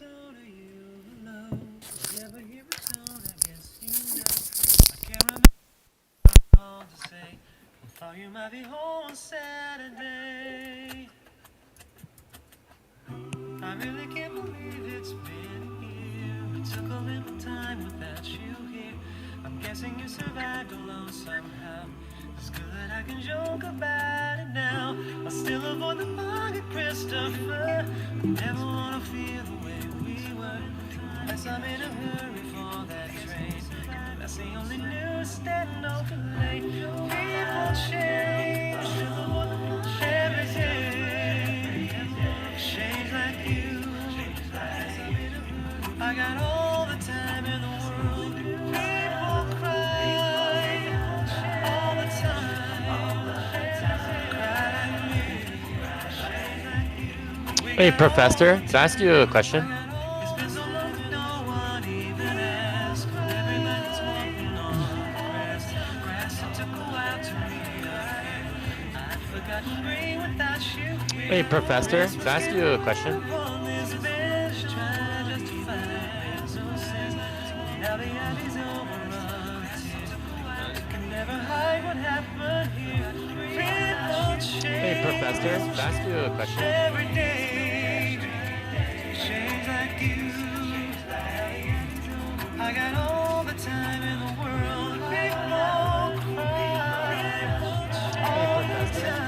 I really can't believe it's been a year. It took a little time without you here. I'm guessing you survived alone somehow. It's good I can joke about it now. I still avoid the fog at Christopher. I never wanna feel the way we were. Unless I'm in a hurry for that train. That's the only news standing open late. People change. Every day. Change like you. I got all the time in the world. People cry all the time. Hey, Professor, can I ask you a question? It's been so long that no one even asked. Everybody's walking on grass. It took a while to realize I'd forgotten green without you here. Hey, Professor, can I ask you a question? Hey, Professor, can I ask you a question? Every day, change like you. I got all the time in the world. People cry all the time.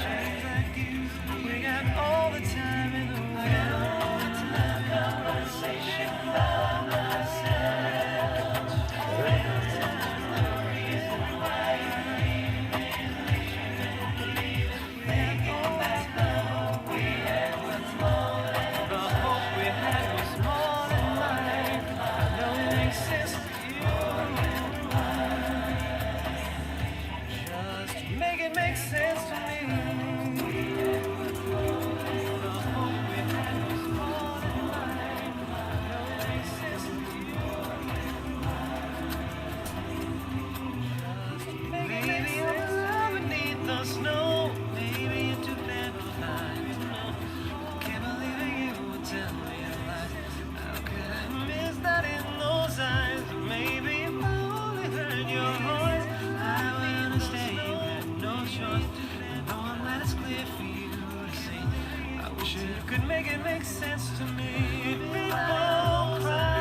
Change like you. We got all the time in the world. Make it make sense to me. Maybe I'm alive beneath the snow. Maybe you're too bad to find. Can't believe you would tell me lies. How could I miss that in those eyes? Maybe if I only heard your voice, I would understand you had no choice. No, I'm glad it's clear for you to see. I wish you could make it make sense to me. People cry.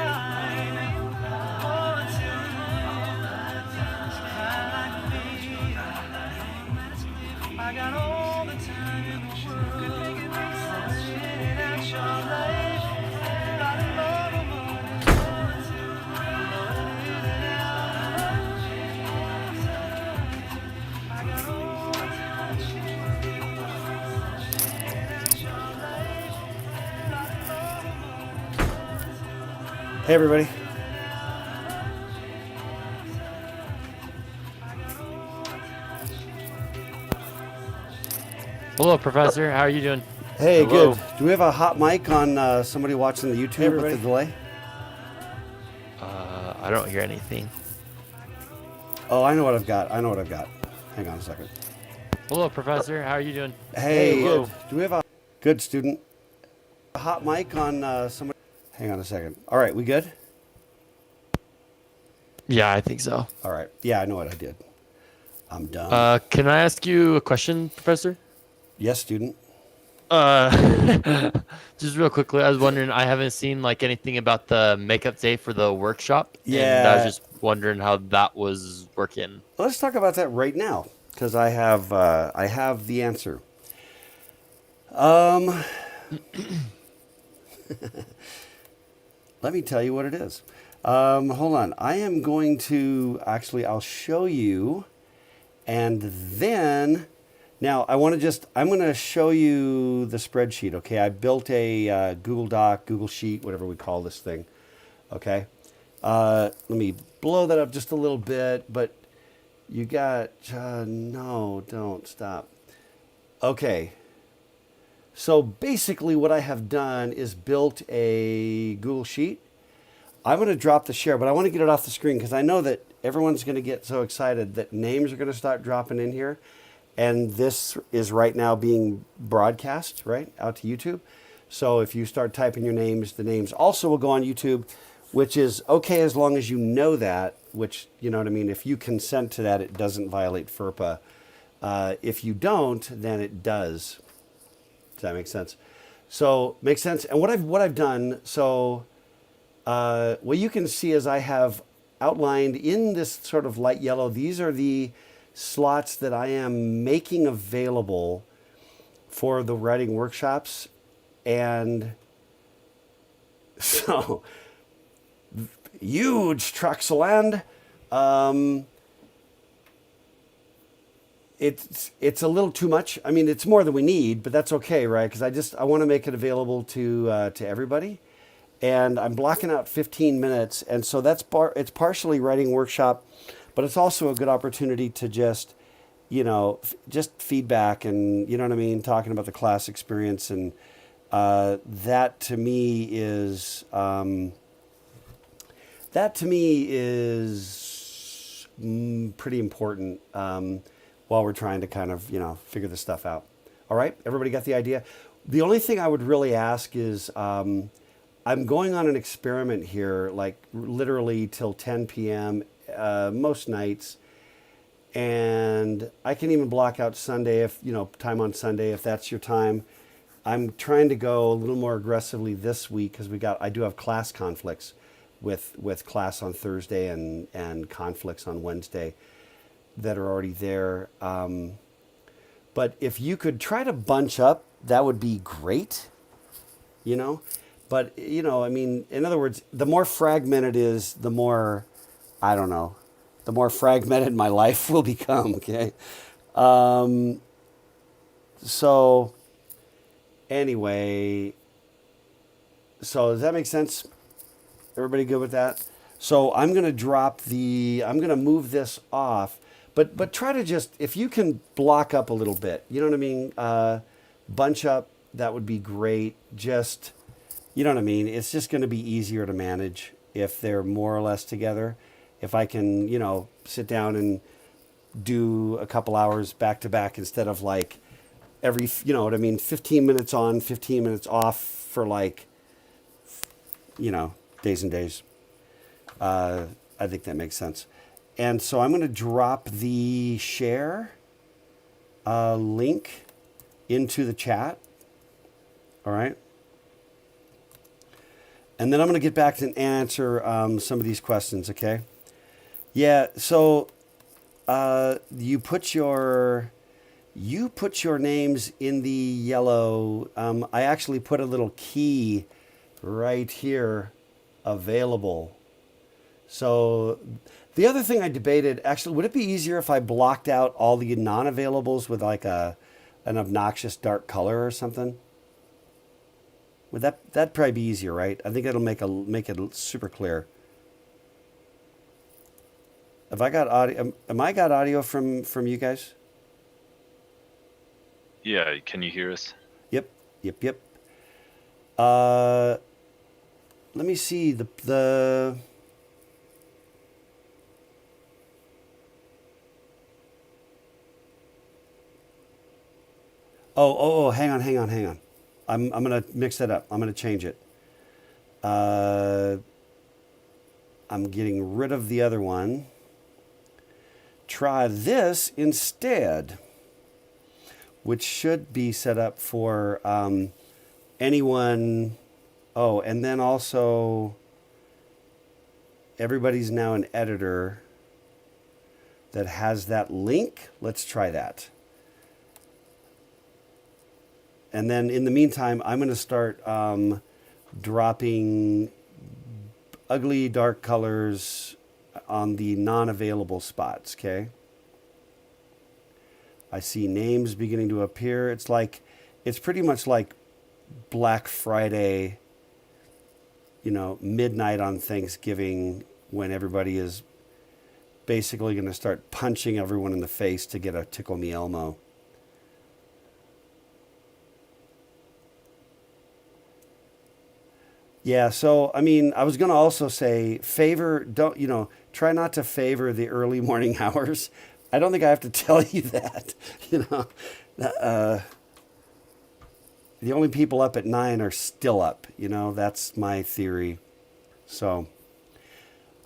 Oh, until I got all the time in the world. Could make it make sense. Shit it out your life. Got a lot of I got all the time. Shit it out your life. Hey everybody. Hello, Professor. How are you doing? Hey, Hello. good. Do we have a hot mic on somebody watching the YouTube with the delay? I don't hear anything. Oh, I know what I've got. Hang on a second. Hello, Professor. How are you doing? Hey, Hello. good. Do we have a good student? A hot mic on somebody? Hang on a second. All right, we good? Yeah, I think so. All right. Yeah, I know what I did. I'm done. Can I ask you a question, Professor? Yes, student. Just real quickly, I was wondering, I haven't seen like anything about the makeup day for the workshop. And I Yeah. was just wondering how that was working. Let's talk about that right now because I have the answer. Let me tell you what it is. Hold on. I am going to I'll show you, and then now I'm going to show you the spreadsheet. Okay, I built a Google Doc, Google Sheet, whatever we call this thing. Okay, let me blow that up just a little bit. But you got no, don't stop. Okay. So basically what I have done is built a Google Sheet. I'm going to drop the share, but I want to get it off the screen because I know that everyone's going to get so excited that names are going to start dropping in here. and this is right now being broadcast right out to YouTube. So if you start typing your names, the names also will go on YouTube, which is okay as long as you know that, which, you know what I mean? If you consent to that, it doesn't violate FERPA. If you don't, then it does. Does that make sense? So makes sense. And what I've done, so what you can see is I have outlined in this sort of light yellow, these are the slots that I am making available for the writing workshops. And so huge tracts of land. It's a little too much. I mean, it's more than we need, but that's okay, right? Because I want to make it available to everybody, and I'm blocking out 15 minutes, and so it's partially writing workshop, but it's also a good opportunity to just, just feedback and, you know what I mean, talking about the class experience, and that to me is pretty important. While we're trying to kind of, figure this stuff out. All right, everybody got the idea? The only thing I would really ask is, I'm going on an experiment here, like literally till 10 p.m. Most nights. And I can even block out Sunday time on Sunday if that's your time. I'm trying to go a little more aggressively this week because I do have class conflicts with class on Thursday and conflicts on Wednesday that are already there. But if you could try to bunch up, that would be great, But, I mean, in other words, the more fragmented is, the more, I don't know, the more fragmented my life will become, okay? So, anyway, so does that make sense? Everybody good with that? So I'm going to move this off. But try to just, if you can block up a little bit, you know what I mean? Bunch up, that would be great. Just, you know what I mean? It's just going to be easier to manage if they're more or less together. If I can, sit down and do a couple hours back to back instead of like every, 15 minutes on, 15 minutes off for like, days and days. I think that makes sense. And so I'm going to drop the share link into the chat. All right. And then I'm going to get back to answer some of these questions. Okay. Yeah. So you put your names in the yellow. I actually put a little key right here available. So the other thing I debated, actually, would it be easier if I blocked out all the non-availables with like an obnoxious dark color or something? Would that'd probably be easier, right? I think that'll make it super clear. Have I got audio? Am I got audio from you guys? Yeah, can you hear us? Yep. Let me see the. Oh, hang on. I'm going to mix that up. I'm going to change it. I'm getting rid of the other one. Try this instead, which should be set up for anyone. Oh, and then also everybody's now an editor that has that link. Let's try that. And then in the meantime, I'm going to start dropping ugly dark colors on the non-available spots, okay? I see names beginning to appear. It's pretty much like Black Friday, midnight on Thanksgiving, when everybody is basically going to start punching everyone in the face to get a Tickle Me Elmo. Yeah, so, I mean, I was going to also say try not to favor the early morning hours, I don't think I have to tell you that. You know, the only people up at 9 are still up. You know, that's my theory. So,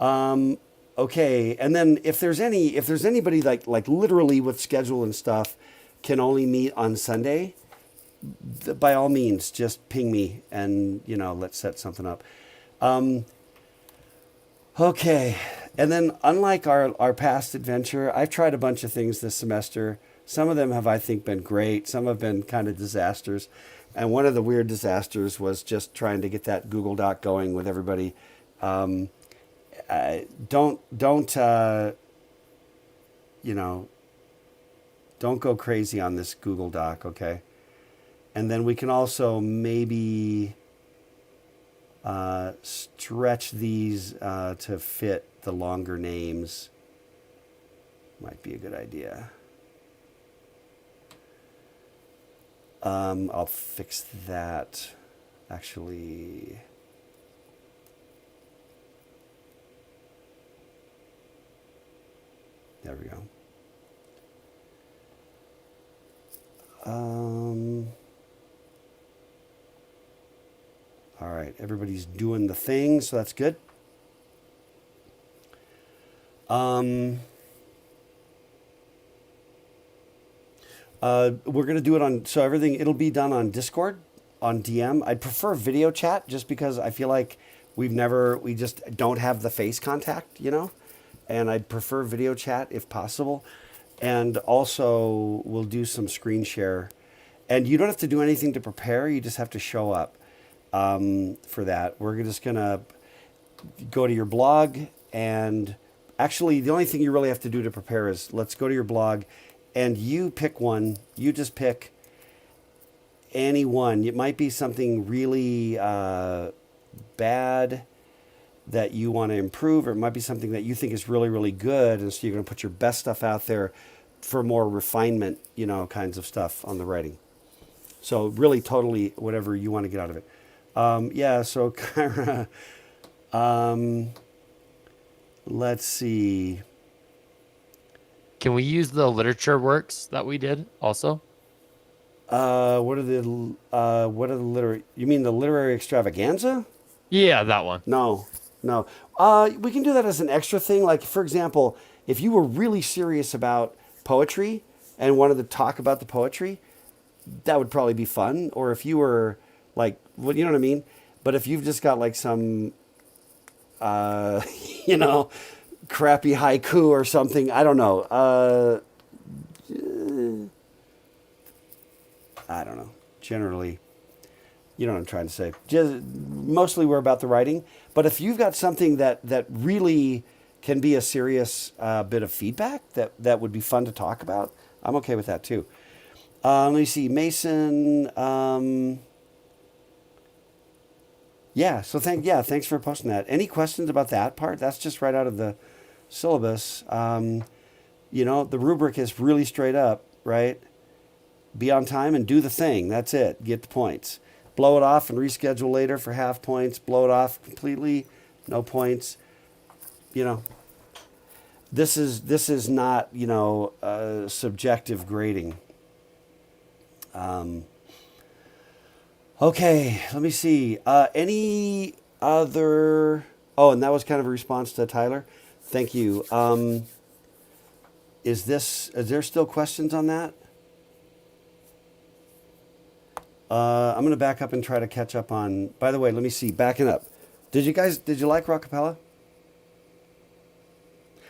okay. And then if there's anybody like literally with schedule and stuff can only meet on Sunday, by all means, just ping me and, you know, let's set something up. Okay. And then unlike our past adventure, I've tried a bunch of things this semester. Some of them have, I think, been great. Some have been kind of disasters. And one of the weird disasters was just trying to get that Google Doc going with everybody. Don't you know, don't go crazy on this Google Doc, okay? And then we can also maybe stretch these to fit the longer names. Might be a good idea. I'll fix that. Actually, there we go. All right, everybody's doing the thing, so that's good. We're going to do it on, so everything, it'll be done on Discord, on DM. I'd prefer video chat just because I feel like we just don't have the face contact, you know? And I'd prefer video chat if possible. And also we'll do some screen share. And you don't have to do anything to prepare. You just have to show up for that. We're just going to go to your blog, and actually the only thing you really have to do to prepare is let's go to your blog and you pick one. You just pick any one. It might be something really bad that you want to improve, or it might be something that you think is really, really good. And so you're going to put your best stuff out there for more refinement, you know, kinds of stuff on the writing. So really totally whatever you want to get out of it. Yeah, so Kyra, let's see. Can we use the literature works that we did also? What are the literary? You mean the literary extravaganza? Yeah, that one. No. We can do that as an extra thing. Like, for example, if you were really serious about poetry and wanted to talk about the poetry, that would probably be fun. Or if you were like, well, you know what I mean? But if you've just got like some, you know, crappy haiku or something, I don't know. I don't know. Generally, you know what I'm trying to say. Just, mostly we're about the writing. But if you've got something that really can be a serious bit of feedback that would be fun to talk about, I'm okay with that too. Let me see. Mason. Yeah. So thanks for posting that. Any questions about that part? That's just right out of the syllabus. You know, the rubric is really straight up, right? Be on time and do the thing. That's it. Get the points. Blow it off and reschedule later for half points. Blow it off completely, no points. You know, this is not, you know, subjective grading. Okay, let me see. Any other? Oh, and that was kind of a response to Tyler. Thank you. Is there still questions on that? I'm going to back up and try to catch up on, by the way, let me see, backing up. Did you like Rockapella?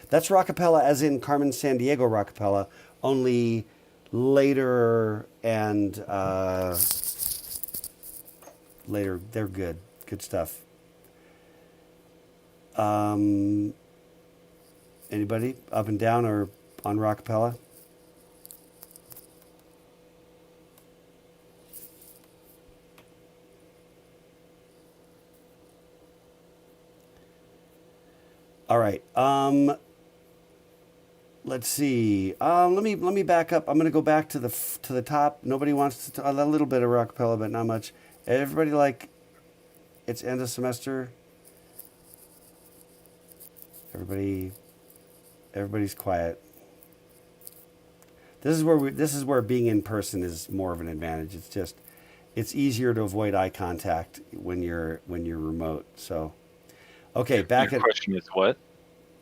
That's Rockapella as in Carmen Sandiego Rockapella, only later and later. They're good stuff. Anybody up and down or on Rockapella? All right. Let's see. Let me back up. I'm going to go back to the top. Nobody wants to a little bit of Rockapella, but not much. Everybody like it's end of semester. Everybody's quiet. this is where being in person is more of an advantage. It's easier to avoid eye contact when you're remote. So, okay, back Your at question is what?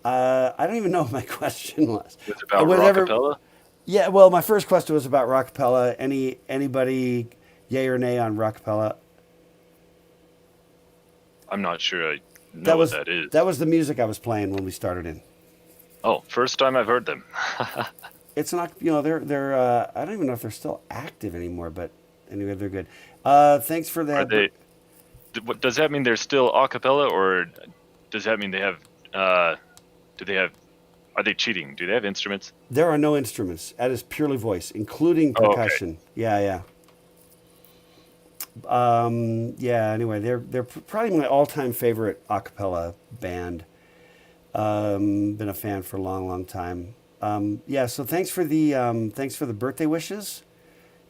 I don't even know what my question was. It's about Whatever. rockapella? Yeah, well, my first question was about rockapella. Anybody, yay or nay on rockapella? I'm not sure I know That was what that is. that was the music I was playing when we started in. Oh, first time I've heard them. It's not, they're I don't even know if they're still active anymore, but anyway, they're good. Thanks for Are that. they? What does that mean? They're still a cappella, or does that mean they have? Do they have? Are they cheating? Do they have instruments? There are no instruments. That is purely voice, including Oh, okay. percussion. Yeah. Yeah. Anyway, they're probably my all-time favorite a cappella band. Been a fan for a long time. Yeah. So thanks for the birthday wishes.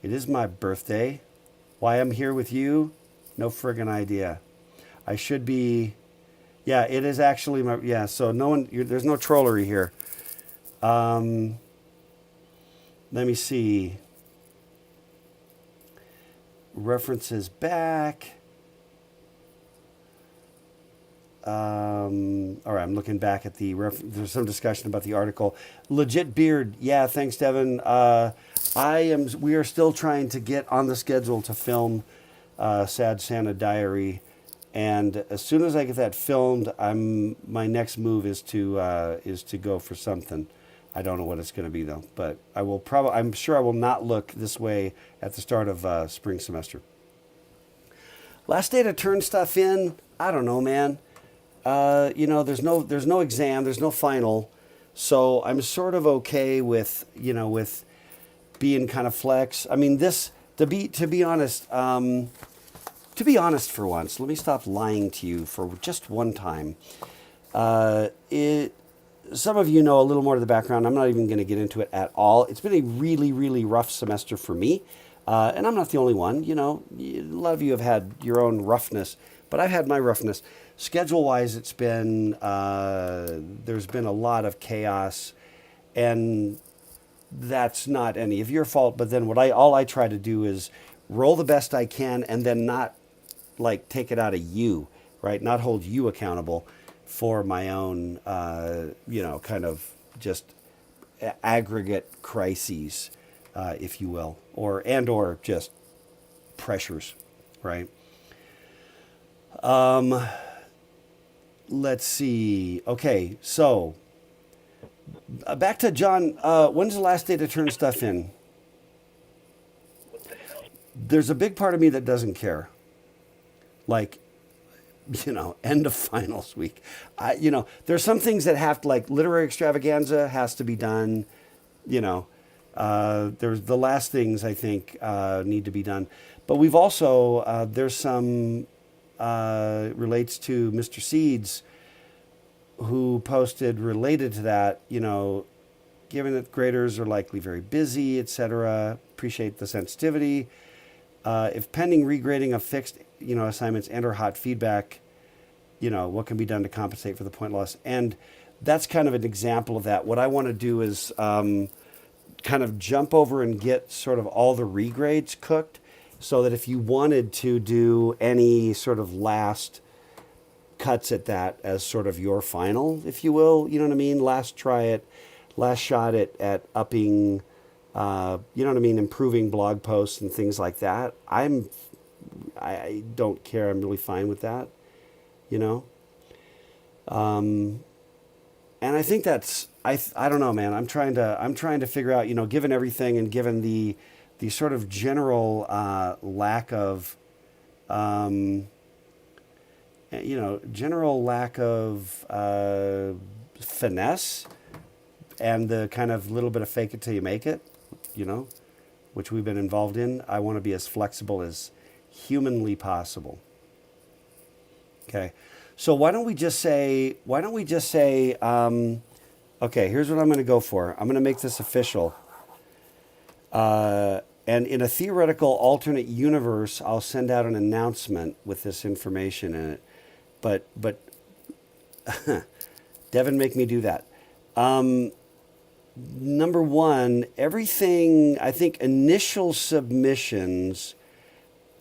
It is my birthday. Why I'm here with you, no friggin' idea. I should be. Yeah, it is actually my. Yeah. So no one. There's no trollery here. Let me see. References back. All right, I'm looking back at there's some discussion about the article. Legit beard. Yeah, thanks, Devin. We are still trying to get on the schedule to film Sad Santa Diary. And as soon as I get that filmed, my next move is to go for something. I don't know what it's going to be though, but I'm sure I will not look this way at the start of spring semester. Last day to turn stuff in. I don't know, man. There's no exam, there's no final, so I'm sort of okay with being kind of flex. I mean, to be honest. To be honest, for once, let me stop lying to you for just one time. Some of you know a little more of the background. I'm not even going to get into it at all. It's been a really, really rough semester for me, and I'm not the only one. A lot of you have had your own roughness, but I've had my roughness. Schedule-wise, there's been a lot of chaos, and that's not any of your fault. But then all I try to do is roll the best I can, and then not take it out of you, right? Not hold you accountable for my own, kind of just aggregate crises, if you will, or just pressures, right? Let's see. Okay, so back to John. When's the last day to turn stuff in? There's a big part of me that doesn't care. End of finals week. There's some things that have to, literary extravaganza has to be done. There's the last things I think need to be done. But we've also, there's some, relates to Mr. Seeds, who posted related to that, given that graders are likely very busy, etc. Appreciate the sensitivity. If pending regrading of fixed, assignments and or hot feedback, what can be done to compensate for the point loss? And that's kind of an example of that. What I want to do is kind of jump over and get sort of all the regrades cooked, so that if you wanted to do any sort of last cuts at that as sort of your final, if you will, you know what I mean? Last shot at upping, improving blog posts and things like that. I don't care. I'm really fine with that, and I think that's, I don't know, man. I'm trying to figure out, given everything and given the sort of general lack of, finesse, and the kind of little bit of fake it till you make it, which we've been involved in. I want to be as flexible as humanly possible. Okay. So why don't we just say, okay, here's what I'm going to go for. I'm going to make this official. And in a theoretical alternate universe, I'll send out an announcement with this information in it. But Devin, make me do that. number one, everything, I think initial submissions,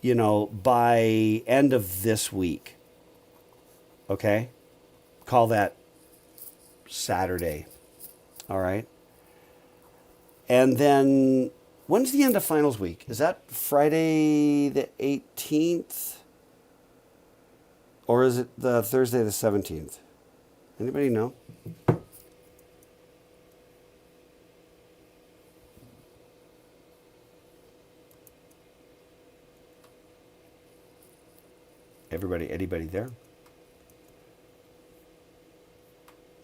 by end of this week. Okay? Call that Saturday. All right? And then when's the end of finals week? Is that Friday the 18th? Or is it the Thursday the 17th? Anybody know? Anybody there?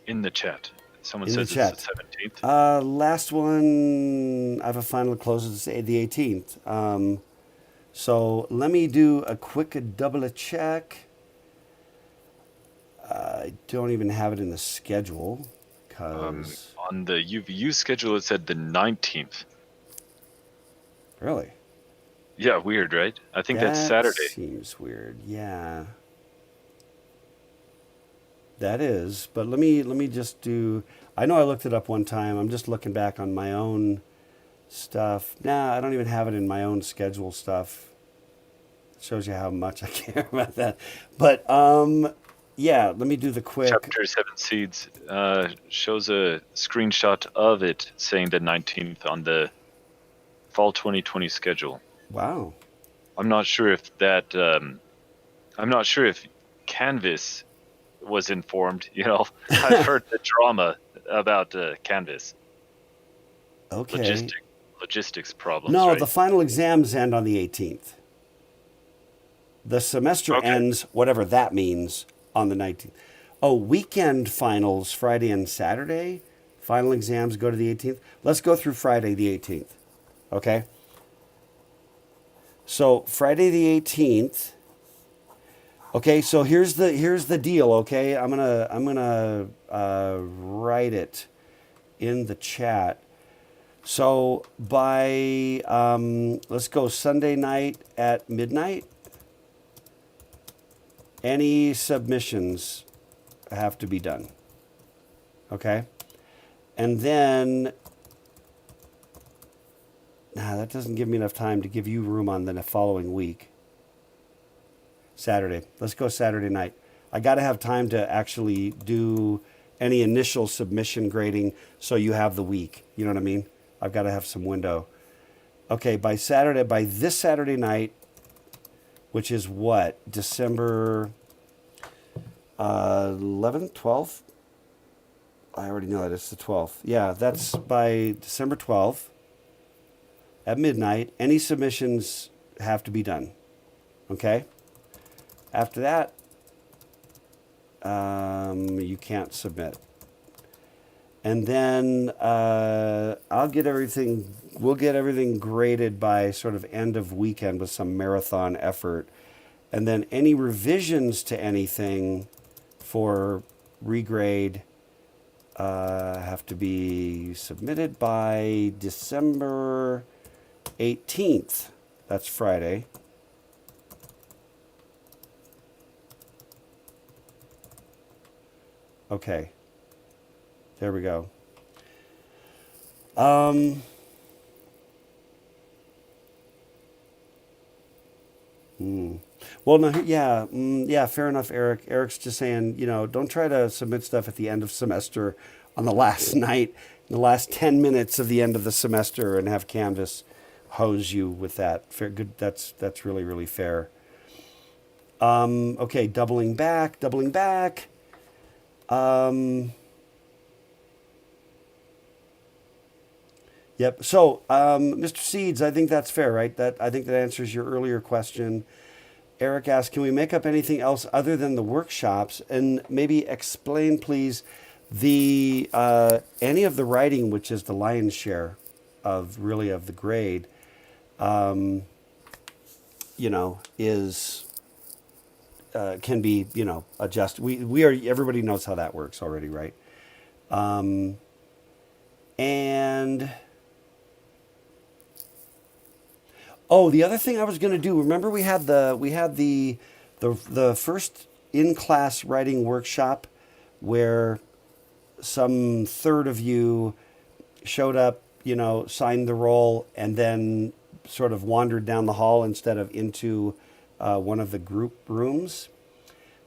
In the chat. Someone In the says chat. it's the 17th. Last one, I have a final that closes the 18th. So let me do a quick double check. I don't even have it in the schedule because On the UVU schedule, it said the 19th. really, Yeah, weird, right? I think that's Saturday. Seems weird. Yeah, that is. But let me just do. I know I looked it up one time. I'm just looking back on my own stuff. Nah, I don't even have it in my own schedule stuff. It shows you how much I care about that. But yeah, let me do the quick. Chapter 7 Seeds shows a screenshot of it saying the 19th on the fall 2020 schedule. Wow. I'm not sure if that. I'm not sure if Canvas was informed. I've heard the drama about Canvas. Okay. Logistics problems. No, right? the final exams end on the 18th. The semester ends, whatever that means, on the 19th. Oh, weekend finals, Friday and Saturday. Final exams go to the 18th. Let's go through Friday the 18th. Okay? So Friday the 18th. Okay, so here's the deal, okay? I'm gonna write it in the chat. So by let's go Sunday night at midnight. Any submissions have to be done. Okay? And then that doesn't give me enough time to give you room on the following week. Saturday. Let's go Saturday night. I got to have time to actually do any initial submission grading so you have the week. You know what I mean? I've got to have some window. Okay, by this Saturday night, which is what? December 11th, 12th? I already know that it's the 12th. Yeah, that's by December 12th at midnight. Any submissions have to be done. Okay? After that, you can't submit. And then we'll get everything graded by sort of end of weekend with some marathon effort. And then any revisions to anything for regrade have to be submitted by December 18th. That's Friday. Okay. There we go. Well, no, yeah, fair enough, Eric. Eric's just saying, don't try to submit stuff at the end of semester on the last night, in the last 10 minutes of the end of the semester, and have Canvas hose you with that. Fair, good. That's really, really fair. Okay, doubling back. Yep. So, Mr. Seeds, I think that's fair, right? I think that answers your earlier question. Eric asked, can we make up anything else other than the workshops? And maybe explain, please, the any of the writing, which is the lion's share of the grade, is can be adjusted. Everybody knows how that works already, right? And the other thing I was going to do. Remember, we had the first in-class writing workshop where some third of you showed up, signed the roll, and then sort of wandered down the hall instead of into one of the group rooms,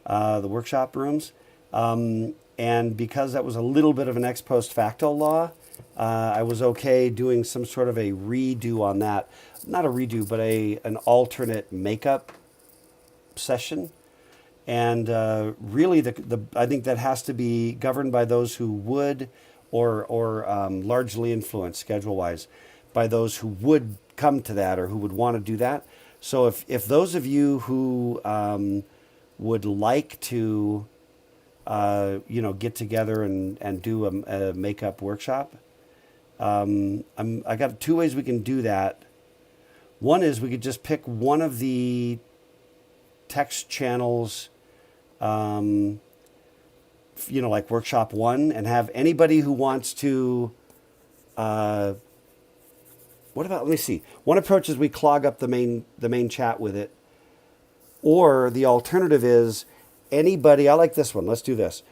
the workshop rooms. And because that was a little bit of an ex post facto law, I was okay doing some sort of a redo on that. Not a redo, but an alternate makeup session. And really, I think that has to be governed by those who would, or largely influenced schedule-wise by those who would come to that or who would want to do that. So if those of you who would like to, get together and do a makeup workshop, I got 2 ways we can do that. One is we could just pick one of the text channels, like workshop 1, and have anybody who wants to, let me see. One approach is we clog up the main chat with it. Or the alternative is anybody, I like this one. Let's do this.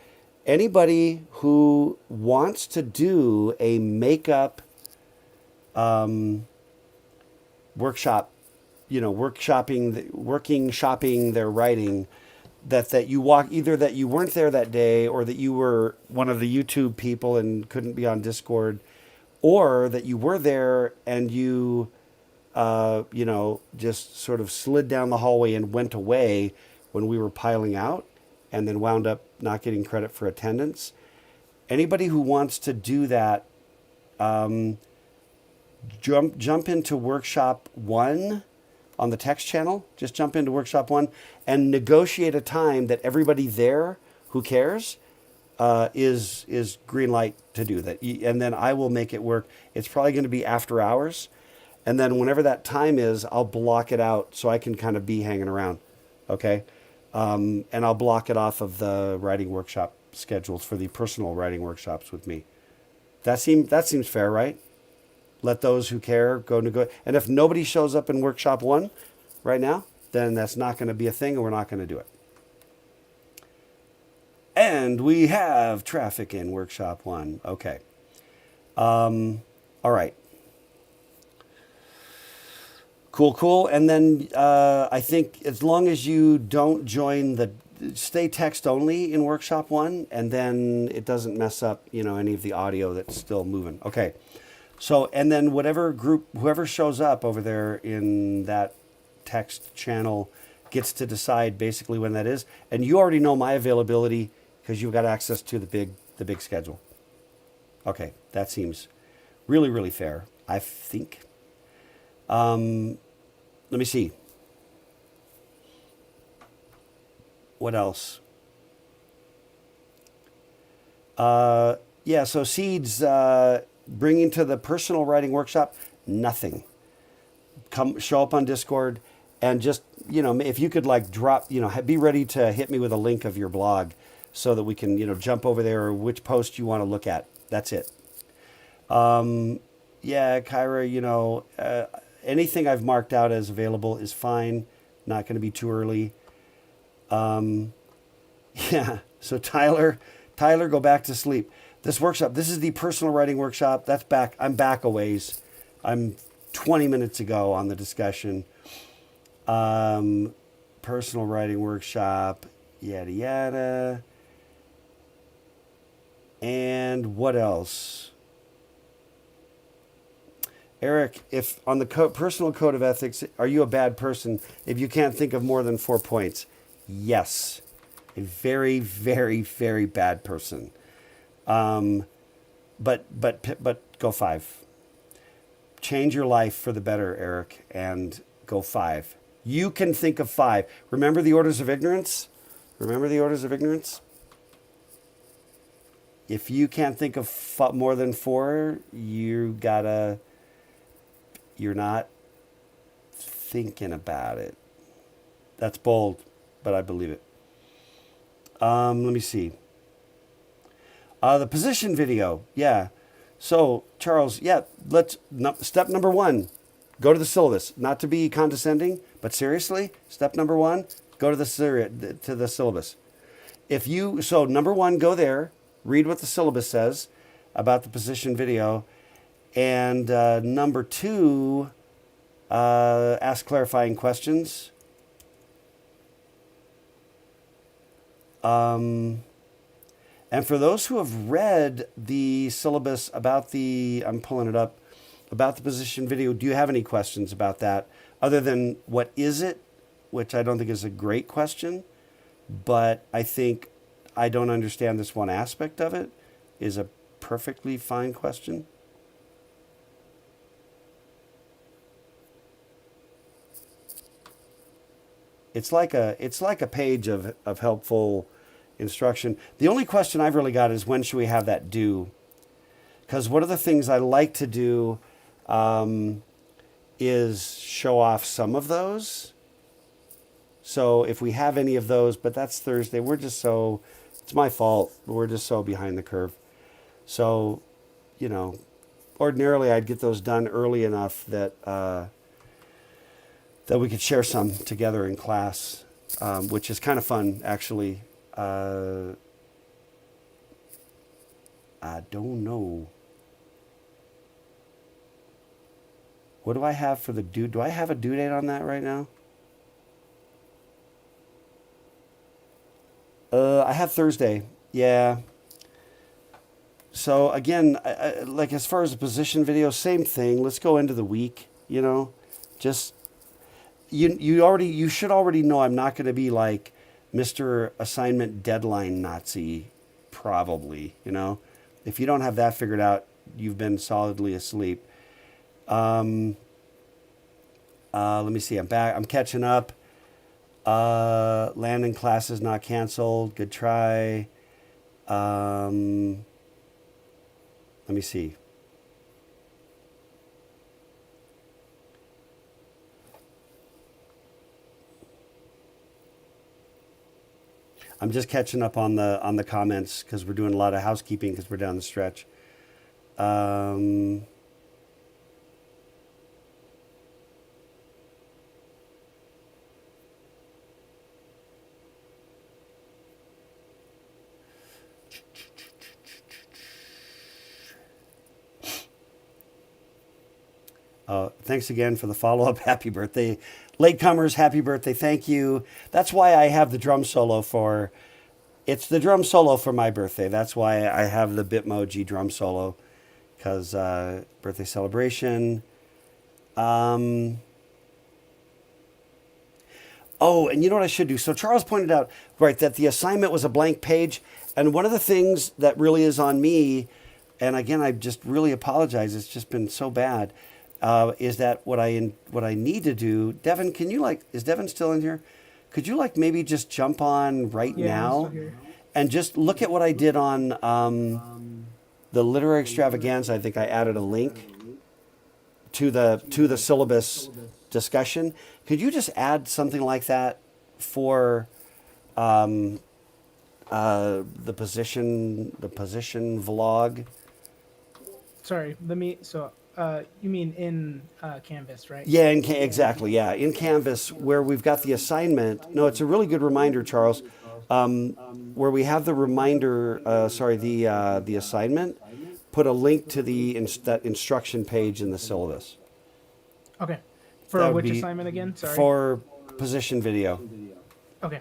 Anybody who wants to do a makeup workshop, shopping their writing, that you either that you weren't there that day, or that you were one of the YouTube people and couldn't be on Discord, or that you were there and you just sort of slid down the hallway and went away when we were piling out, and then wound up not getting credit for attendance. Anybody who wants to do that, jump into workshop 1 on the text channel. Just jump into workshop 1 and negotiate a time that everybody there who cares is green light to do that. And then I will make it work. It's probably going to be after hours. And then whenever that time is, I'll block it out so I can kind of be hanging around. Okay. And I'll block it off of the writing workshop schedules for the personal writing workshops with me. That seems fair, right? Let those who care go. And if nobody shows up in workshop 1 right now, then that's not going to be a thing, and we're not going to do it. And we have traffic in workshop 1. Okay. All right. Cool. And then I think as long as you don't join stay text only in workshop 1, and then it doesn't mess up, any of the audio that's still moving. Okay. So, and then whoever shows up over there in that text channel gets to decide basically when that is. And you already know my availability because you've got access to the big schedule. Okay. That seems really, really fair, I think. Let me see. What else? So Seeds, bringing to the personal writing workshop, nothing. Show up on Discord, and just, if you could drop, be ready to hit me with a link of your blog so that we can, jump over there, or which post you want to look at. That's it. Kyra, anything I've marked out as available is fine. Not going to be too early. So Tyler, go back to sleep. This workshop, this is the personal writing workshop. That's back. I'm back a ways. I'm 20 minutes ago on the discussion. Personal writing workshop, yada, yada. And what else? Eric, if on the personal code of ethics, are you a bad person if you can't think of more than 4 points? Yes. A very, very, very bad person. But go 5. Change your life for the better, Eric, and go 5. You can think of 5. Remember the orders of ignorance? If you can't think of more than 4, you're not thinking about it. That's bold, but I believe it. Let me see. The position video. Yeah. So, Charles, step number 1, go to the syllabus. Not to be condescending, but seriously, step number 1, go to the syllabus. Number 1, go there, read what the syllabus says about the position video, And number 2, ask clarifying questions. And for those who have read the syllabus about I'm pulling it up, about the position video, do you have any questions about that other than what is it, which I don't think is a great question, but I think I don't understand this one aspect of it is a perfectly fine question. It's like a page of helpful instruction. The only question I've really got is when should we have that due? Because one of the things I like to do is show off some of those. So if we have any of those, but that's Thursday, it's my fault. We're just so behind the curve. So, ordinarily I'd get those done early enough that that we could share some together in class, which is kind of fun, actually. I don't know. What do I have for the due? Do I have a due date on that right now? I have Thursday. Yeah. So again, like as far as the position video, same thing. Let's go into the week. Just you should already know I'm not going to be like Mr. Assignment Deadline Nazi, probably. If you don't have that figured out, you've been solidly asleep. Let me see. I'm back. I'm catching up. Landon class is not canceled. Good try. Let me see. I'm just catching up on the comments because we're doing a lot of housekeeping because we're down the stretch. Thanks again for the follow-up. Happy birthday. Latecomers, happy birthday. Thank you. That's why I have the drum solo it's the drum solo for my birthday. That's why I have the Bitmoji drum solo, because birthday celebration. Oh, and you know what I should do? So Charles pointed out, right, that the assignment was a blank page. And one of the things that really is on me, and again, I just really apologize. It's just been so bad. Is that what I need to do? Devin, is Devin still in here? Could you maybe just jump on right now and just look at what I did on the literary extravaganza? I think I added a link to the syllabus discussion. Could you just add something like that for the position vlog? Sorry, you mean in Canvas, right? Yeah, exactly. Yeah, in Canvas where we've got the assignment. No, it's a really good reminder, Charles. Where we have the reminder, the assignment. Put a link to that instruction page in the syllabus. Okay. For which assignment again? Sorry. For position video. Okay.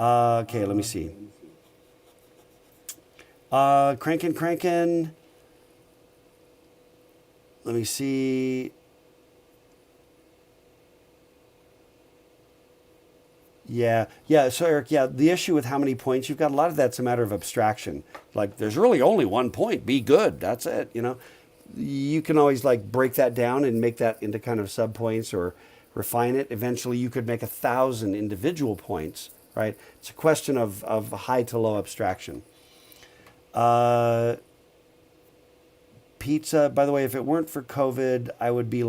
Okay, let me see. Crankin'. Let me see. Yeah. So Eric, the issue with how many points you've got, a lot of that's a matter of abstraction. Like, there's really only 1 point. Be good. That's it. You can always break that down and make that into kind of subpoints or refine it. Eventually, you could make 1,000 individual points. Right. It's a question of high to low abstraction. Pizza, by the way, if it weren't for COVID, I would be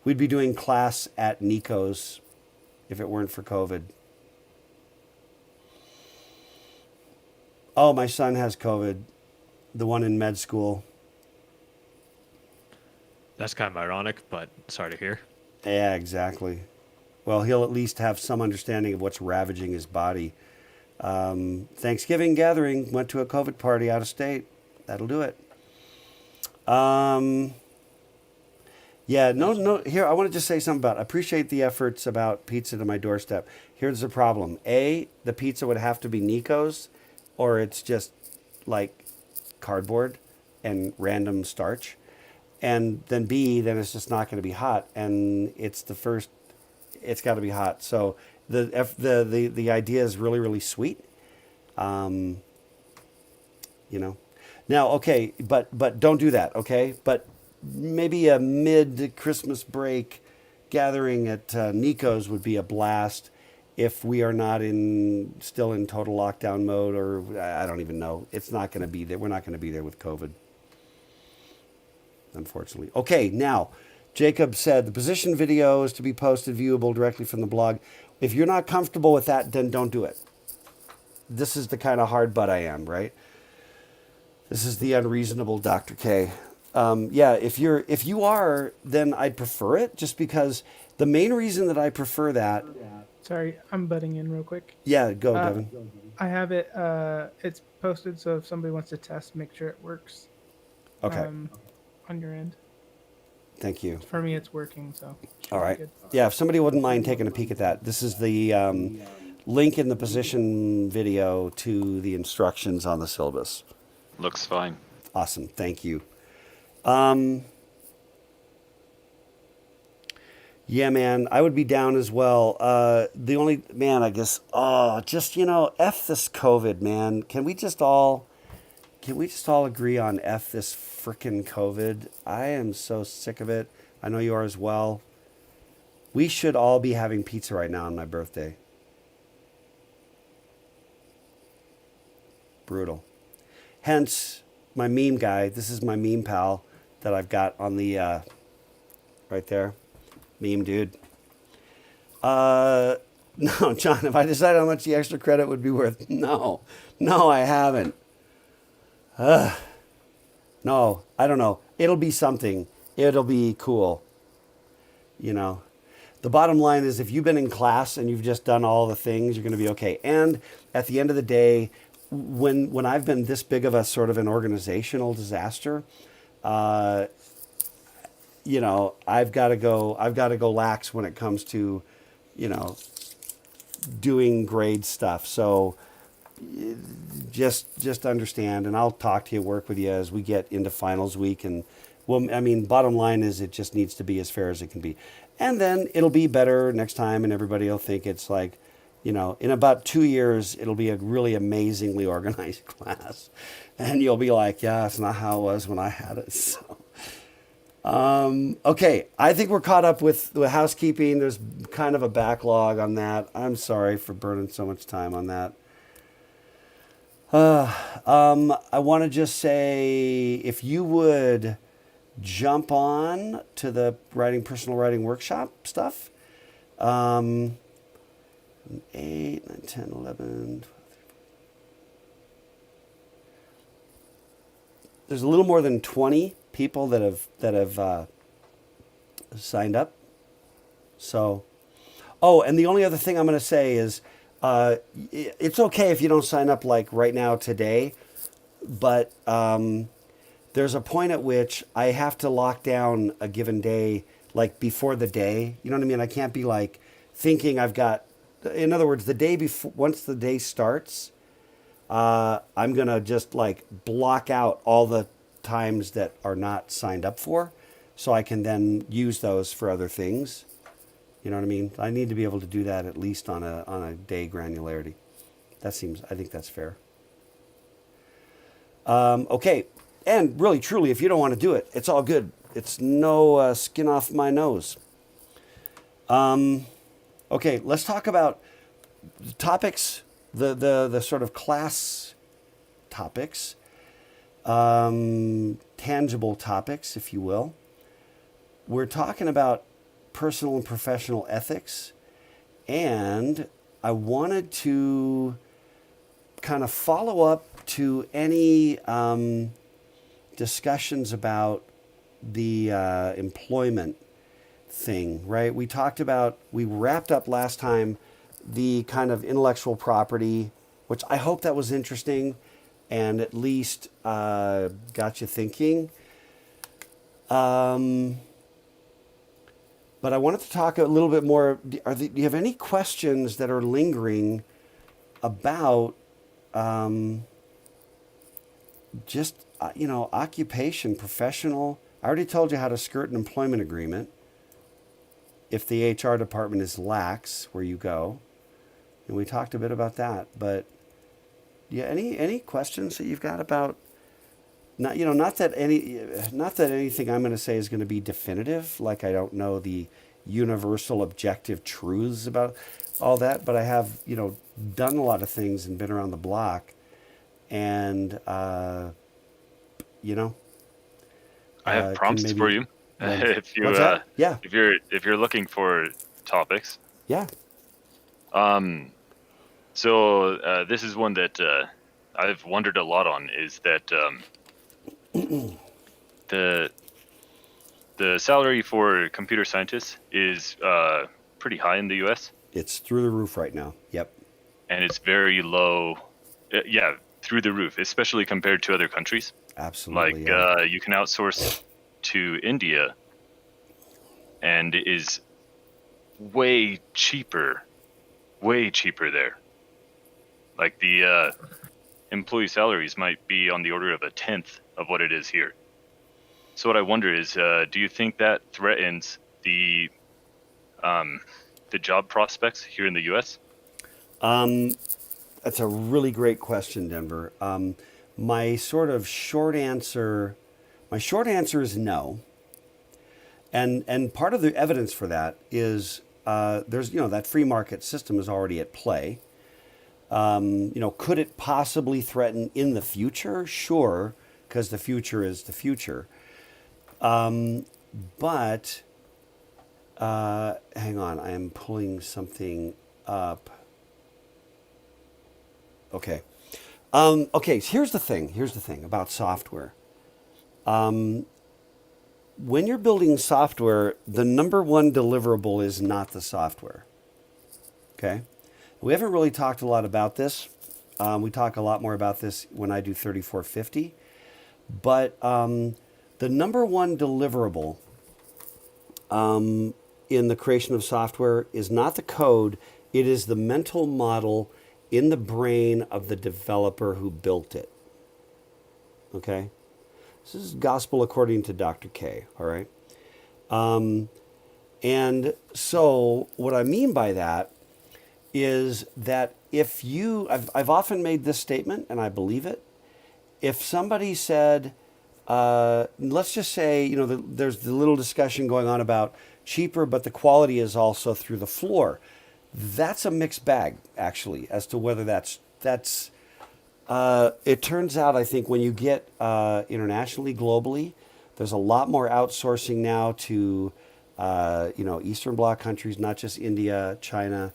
we'd be doing class at Nico's if it weren't for COVID. Oh, my son has COVID, the one in med school. That's kind of ironic, but sorry to hear. Yeah, exactly. Well, he'll at least have some understanding of what's ravaging his body. Thanksgiving gathering, went to a COVID party out of state. That'll do it. Yeah, no. Here, I want to just say something about. Appreciate the efforts about pizza to my doorstep. Here's the problem: A, the pizza would have to be Nico's, or it's just like cardboard and random starch, and then B, then it's just not going to be hot, and it's the first. It's got to be hot. So the idea is really really sweet. You know, now okay, but don't do that. Okay, but maybe a mid Christmas break gathering at Nico's would be a blast if we are not still in total lockdown mode, or I don't even know. It's not going to be there. We're not going to be there with COVID, unfortunately. Okay, now Jacob said the position video is to be posted viewable directly from the blog. If you're not comfortable with that, then don't do it. This is the kind of hard butt I am, right? This is the unreasonable Dr. K. Yeah, if you are, then I'd prefer it, just because the main reason that I prefer that. Sorry, I'm butting in real quick. Yeah, go, Devin. I have it. It's posted, so if somebody wants to test, make sure it works. Okay. On your end. Thank you. For me, it's working. So. All right. Good. Yeah, if somebody wouldn't mind taking a peek at that, this is the link in the position video to the instructions on the syllabus. Looks fine. Awesome. Thank you. Yeah, man, I would be down as well. The only, man, I guess, just, F this COVID, man. Can we just all agree on F this frickin' COVID? I am so sick of it. I know you are as well. We should all be having pizza right now on my birthday. Brutal. Hence, my meme guy, this is my meme pal that I've got on the, right there. Meme dude. No, John, have I decided how much the extra credit would be worth? No, I haven't. No, I don't know. It'll be something. It'll be cool. The bottom line is if you've been in class and you've just done all the things, you're going to be okay. And at the end of the day, when I've been this big of a sort of an organizational disaster, I've got to go lax when it comes to, doing grade stuff. So just understand, and I'll talk to you, work with you as we get into finals week. And bottom line is it just needs to be as fair as it can be. And then it'll be better next time, and everybody will think it's like, in about 2 years, it'll be a really amazingly organized class. And you'll be like, yeah, it's not how it was when I had it. So. Okay, I think we're caught up with the housekeeping. There's kind of a backlog on that. I'm sorry for burning so much time on that. I want to just say, if you would jump on to the personal writing workshop stuff. 8, 9, 10, 11, 12. There's a little more than 20 people that have signed up. So, and the only other thing I'm going to say is, it's okay if you don't sign up like right now today, but there's a point at which I have to lock down a given day, like before the day. You know what I mean? I can't be like thinking I've got. In other words, the day before, once the day starts, I'm going to just like block out all the times that are not signed up for, so I can then use those for other things. You know what I mean? I need to be able to do that at least on a day granularity. I think that's fair. Okay. And really, truly, if you don't want to do it, it's all good. It's no skin off my nose. Okay, let's talk about the topics, the sort of class topics, tangible topics, if you will. We're talking about personal and professional ethics, and I wanted to kind of follow up to any discussions about the employment thing, right? We wrapped up last time the kind of intellectual property, which I hope that was interesting and at least got you thinking. But I wanted to talk a little bit more. Do you have any questions that are lingering about just, occupation, professional? I already told you how to skirt an employment agreement if the HR department is lax where you go. And we talked a bit about that. But yeah, any questions that you've got about, not that anything I'm going to say is going to be definitive. Like I don't know the universal objective truths about all that, but I have done a lot of things and been around the block, and I have prompts for you. If you What's that? Yeah. if you're looking for topics. Yeah. So this is one that I've wondered a lot on. Is that the salary for computer scientists is pretty high in the U.S. It's through the roof right now. Yep. And it's very low. Yeah, through the roof, especially compared to other countries. Absolutely. Like you can outsource to India, and it is way cheaper there. Like the employee salaries might be on the order of a tenth of what it is here. So what I wonder is, do you think that threatens the job prospects here in the U.S.? That's a really great question, Denver. My short answer is no. And part of the evidence for that is there's that free market system is already at play. Could it possibly threaten in the future? Sure, because the future is the future. But hang on, I am pulling something up. Okay. Okay, so here's the thing about software. When you're building software, the number one deliverable is not the software. Okay? We haven't really talked a lot about this. We talk a lot more about this when I do 3450. But the number one deliverable in the creation of software is not the code. It is the mental model in the brain of the developer who built it. Okay? This is gospel according to Dr. K, all right? And so what I mean by that is that if you, I've often made this statement, and I believe it. If somebody said, let's just say, there's the little discussion going on about cheaper, but the quality is also through the floor. That's a mixed bag, actually, as to whether that's. It turns out, I think, when you get internationally, globally, there's a lot more outsourcing now to, Eastern Bloc countries, not just India, China,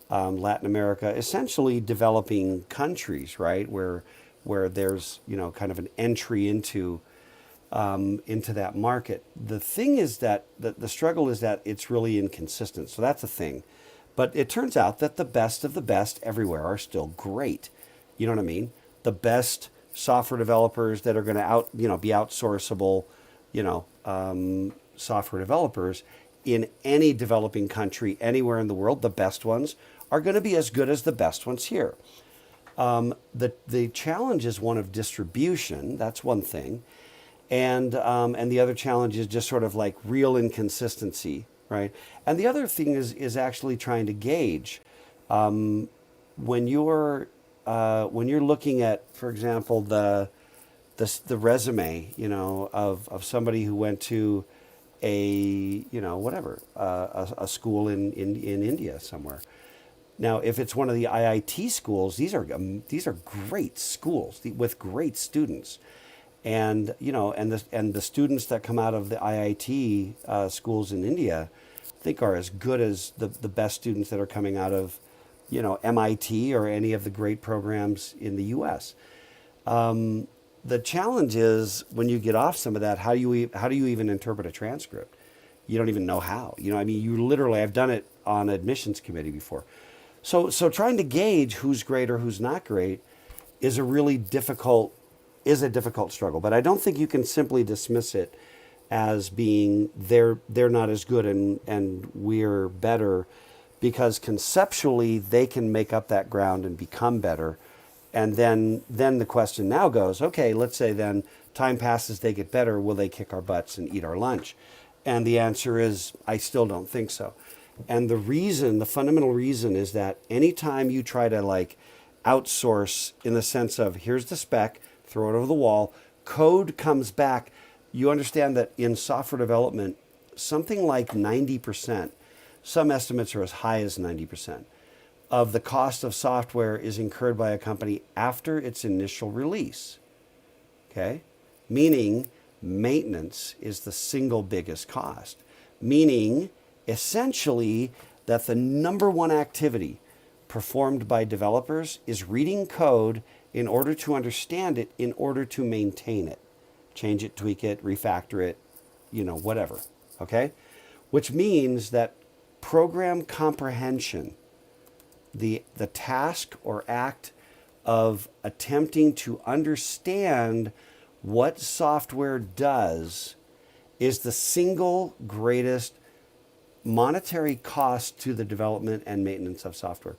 Latin America, essentially developing countries, right, where there's kind of an entry into that market. The thing is that the struggle is that it's really inconsistent. So that's a thing. But it turns out that the best of the best everywhere are still great. You know what I mean? The best software developers that are going to be outsourceable, software developers in any developing country, anywhere in the world, the best ones are going to be as good as the best ones here. The challenge is one of distribution. That's one thing. And the other challenge is just sort of like real inconsistency, right? And the other thing is actually trying to gauge when you're looking at, for example, the resume, of somebody who went to a school in India somewhere. Now, if it's one of the IIT schools, these are great schools with great students. And the students that come out of the IIT schools in India, I think are as good as the best students that are coming out of, MIT or any of the great programs in the U.S. The challenge is when you get off some of that, how do you even interpret a transcript? You don't even know how. I've done it on admissions committee before. So trying to gauge who's great or who's not great is a difficult struggle. But I don't think you can simply dismiss it as being they're not as good and we're better, because conceptually they can make up that ground and become better. And then the question now goes, okay, let's say then time passes, they get better, will they kick our butts and eat our lunch? And the answer is, I still don't think so. And the fundamental reason is that anytime you try to like outsource in the sense of here's the spec, throw it over the wall, code comes back. You understand that in software development, something like 90%, some estimates are as high as 90%, of the cost of software is incurred by a company after its initial release. Okay? Meaning maintenance is the single biggest cost. Meaning essentially that the number one activity performed by developers is reading code in order to understand it, in order to maintain it. Change it, tweak it, refactor it, whatever. Okay? Which means that program comprehension, the task or act of attempting to understand what software does, is the single greatest monetary cost to the development and maintenance of software.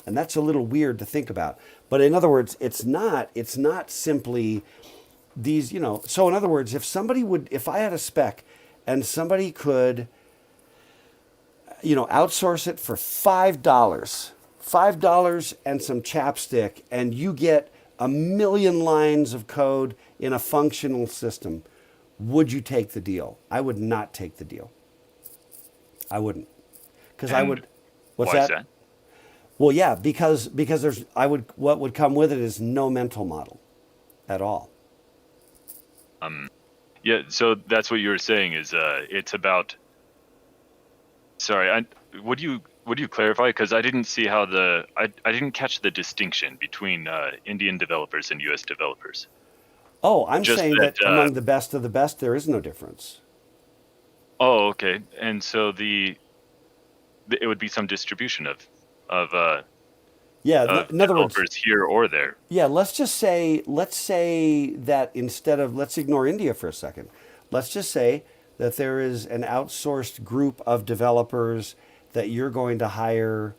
And that's a little weird to think about. But in other words, it's not simply these, so in other words, if I had a spec and somebody could, outsource it for $5 and some chapstick, and you get 1,000,000 lines of code in a functional system, would you take the deal? I would not take the deal. I wouldn't. Because I would. What's why that? is that? Well, yeah, because what would come with it is no mental model at all. Yeah, so that's what you were saying is it's about. Sorry, would you clarify? Because I didn't see how I didn't catch the distinction between Indian developers and U.S. developers. Oh, I'm Just saying that that, among the best of the best, there is no difference. Oh, okay. And so it would be some distribution of Yeah, in other words, developers here or there. yeah, let's say that instead of, let's ignore India for a second. Let's just say that there is an outsourced group of developers that you're going to hire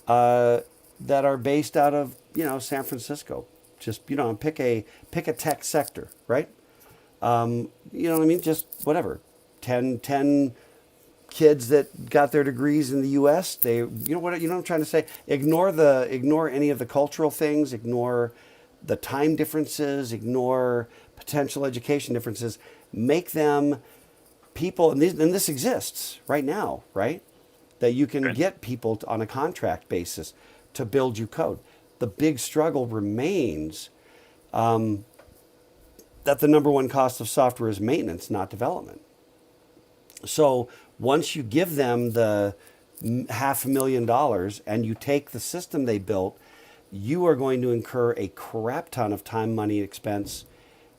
that are based out of, San Francisco. Just, pick a tech sector, right? You know what I mean? Just whatever. 10 kids that got their degrees in the U.S. They, what I'm trying to say. Ignore any of the cultural things. Ignore the time differences. Ignore potential education differences. Make them people, and this exists right now, right? That you can get people on a contract basis to build you code. The big struggle remains that the number one cost of software is maintenance, not development. So once you give them the $500,000 and you take the system they built, you are going to incur a crap ton of time, money, expense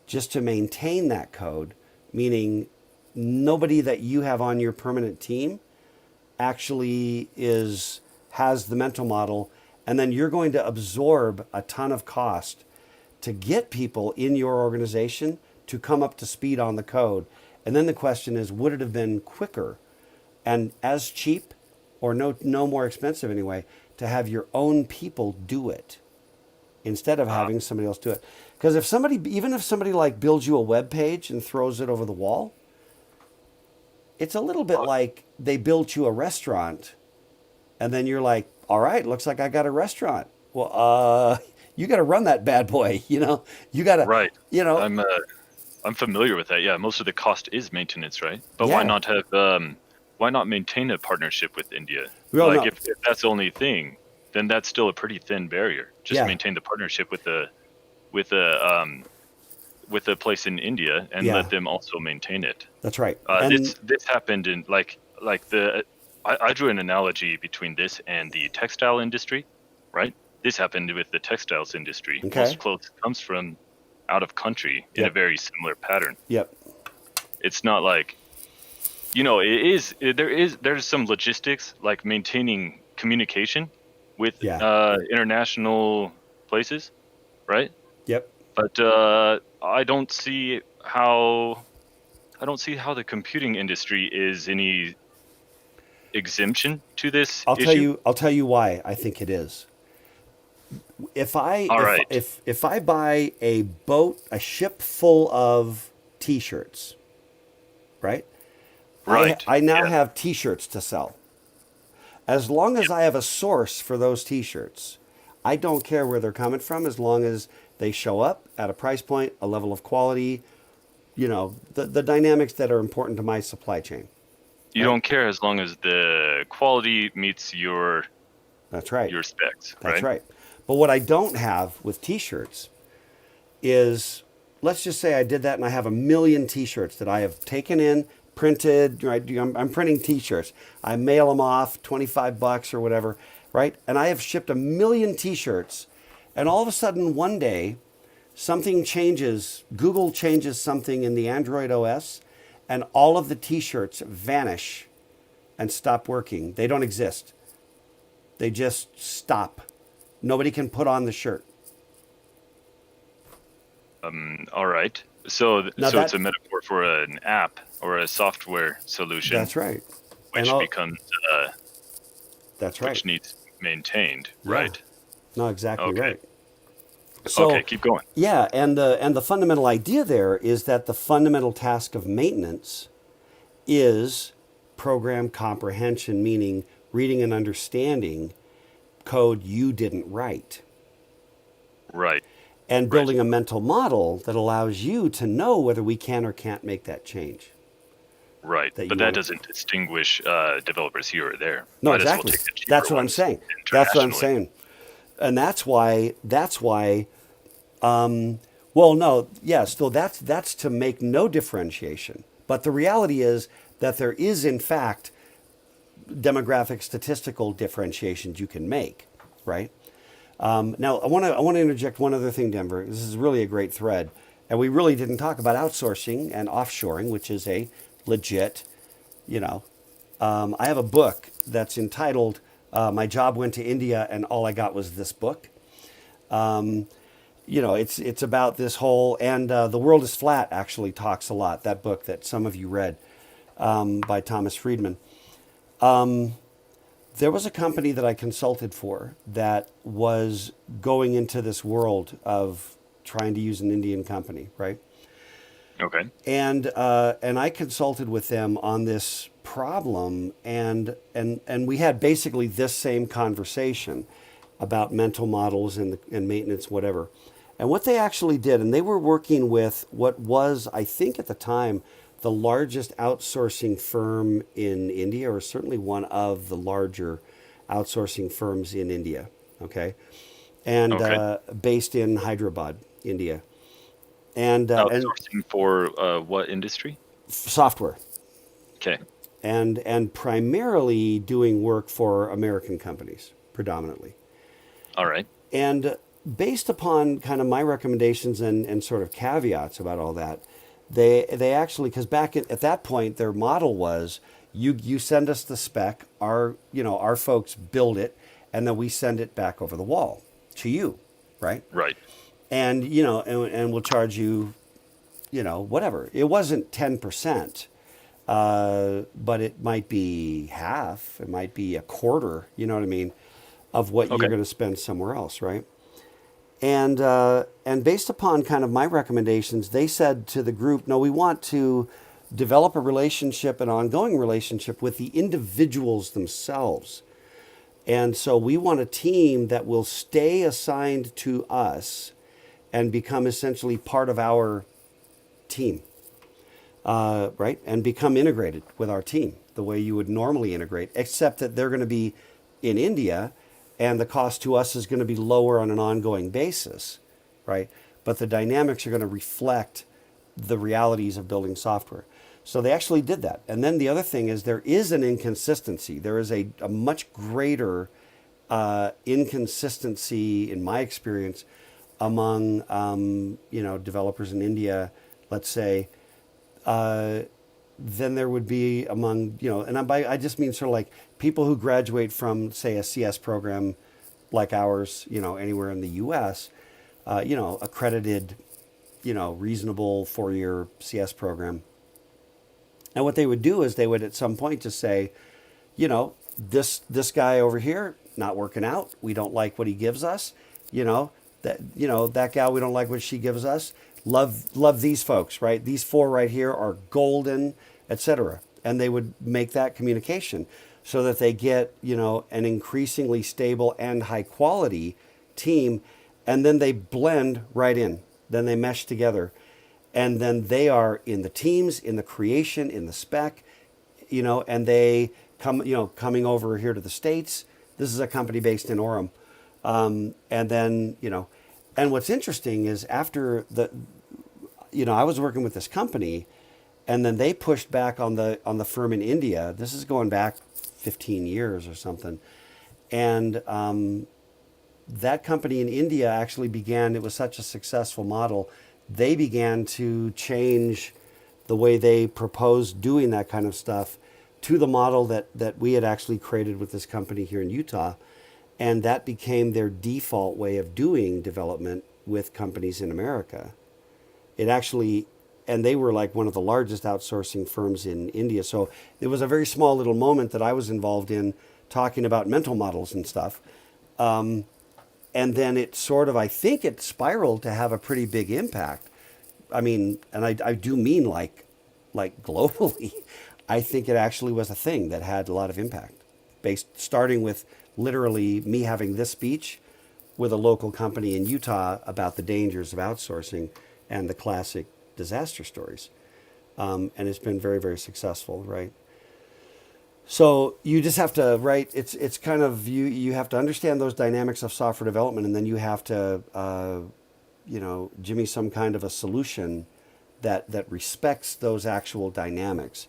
just to maintain that code, meaning nobody that you have on your permanent team actually has the mental model, and then you're going to absorb a ton of cost to get people in your organization to come up to speed on the code. And then the question is, would it have been quicker and as cheap, or no more expensive anyway, to have your own people do it instead of having somebody else do it? Because even if somebody like builds you a web page and throws it over the wall, it's a little bit like they built you a restaurant and then you're like, all right, looks like I got a restaurant. Well, you got to run that bad boy, you got to, Right. I'm familiar with that. Yeah, most of the cost is maintenance, right? But Yeah. why not maintain a partnership with India? Well, no. If that's the only thing, then that's still a pretty thin barrier. Just Yeah. maintain the partnership with the place in India and Yeah. let them also maintain it. That's right. This happened in I drew an analogy between this and the textile industry, right? This happened with the textiles industry. Okay. Most clothes comes from out of country in a Yep. very similar pattern. Yep. It's not like, there's some logistics like maintaining communication with international places, right? Yep. But I don't see how I don't see how the computing industry is any exemption to this issue. I'll tell you why I think it is. All right. If I buy a ship full of T-shirts, right? Right. I now Yeah. have T-shirts to sell. As long as I have a source for those T-shirts, I don't care where they're coming from, as long as they show up at a price point, a level of quality, the dynamics that are important to my supply chain. You Right? don't care as long as the quality meets That's right. your specs, That's right? right. But what I don't have with T-shirts is, let's just say I did that and I have a million T-shirts that I have taken in, printed. Right? I'm printing T-shirts. I mail them off, $25 or whatever, right? And I have shipped a million T-shirts, and all of a sudden one day, something changes. Google changes something in the Android OS, and all of the T-shirts vanish and stop working. They don't exist. They just stop. Nobody can put on the shirt. All right. So Now so it's that a metaphor for an app or a software solution that's right. which And becomes that's right. which needs maintained, Yeah. right? No, exactly Okay. right. So Okay, keep going. yeah, and the fundamental idea there is that the fundamental task of maintenance is program comprehension, meaning reading and understanding code you didn't write, Right. and building a mental model that allows you to know whether we can or can't make that change. Right. That you But that wanna- doesn't distinguish developers here or there. No, Might as well exactly. take the cheaper That's what I'm ones saying. That's what I'm internationally. saying. And that's why well, no, yes, so that's to make no differentiation. But the reality is that there is, in fact, demographic statistical differentiations you can make, right? Now, I want to interject one other thing, Denver. This is really a great thread, and we really didn't talk about outsourcing and offshoring, which is a legit, you know. I have a book that's entitled "My Job Went to India and All I Got Was This Book." It's about this whole, and The World is Flat actually talks a lot. That book that some of you read by Thomas Friedman. There was a company that I consulted for that was going into this world of trying to use an Indian company, right? Okay. And I consulted with them on this problem, and we had basically this same conversation about mental models and maintenance, whatever. And what they actually did, and they were working with what was, I think at the time, the largest outsourcing firm in India, or certainly one of the larger outsourcing firms in India. Okay, and Okay. based in Hyderabad, India, and Outsourcing for what industry? software, Okay. and primarily doing work for American companies, predominantly. All right. And based upon kind of my recommendations and sort of caveats about all that, they actually, because at that point their model was you send us the spec, our folks build it, and then we send it back over the wall to you, right? Right. And and we'll charge you, whatever. It wasn't 10%, but it might be half. It might be a quarter. You know what I mean? Of what Okay. you're going to spend somewhere else, right? And based upon kind of my recommendations, they said to the group, no, we want to develop a relationship, an ongoing relationship with the individuals themselves. And so we want a team that will stay assigned to us and become essentially part of our team, right? And become integrated with our team the way you would normally integrate, except that they're going to be in India and the cost to us is going to be lower on an ongoing basis, right? But the dynamics are going to reflect the realities of building software. So they actually did that. And then the other thing is there is an inconsistency. There is a much greater inconsistency, in my experience, among developers in India, let's say, than there would be among, and I just mean sort of like people who graduate from, say, a CS program like ours, anywhere in the U.S., accredited, reasonable 4-year CS program. And what they would do is they would at some point just say, this guy over here not working out. We don't like what he gives us. That gal, we don't like what she gives us. Love these folks, right? These 4 right here are golden, etc. And they would make that communication so that they get an increasingly stable and high quality team, and then they blend right in. Then they mesh together, and then they are in the teams, in the creation, in the spec, and they coming over here to the States. This is a company based in Orem. And then, and what's interesting is after I was working with this company, and then they pushed back on the firm in India. This is going back 15 years or something. And that company in India actually began, it was such a successful model, they began to change the way they proposed doing that kind of stuff to the model that we had actually created with this company here in Utah. And that became their default way of doing development with companies in America. It actually, and they were like one of the largest outsourcing firms in India. So it was a very small little moment that I was involved in talking about mental models and stuff. And then it sort of, I think it spiraled to have a pretty big impact. I mean, and I do mean like globally. I think it actually was a thing that had a lot of impact, starting with literally me having this speech with a local company in Utah about the dangers of outsourcing and the classic disaster stories. And it's been very, very successful, right? So you just have to, right? It's kind of, you have to understand those dynamics of software development, and then you have to, jimmy some kind of a solution that respects those actual dynamics.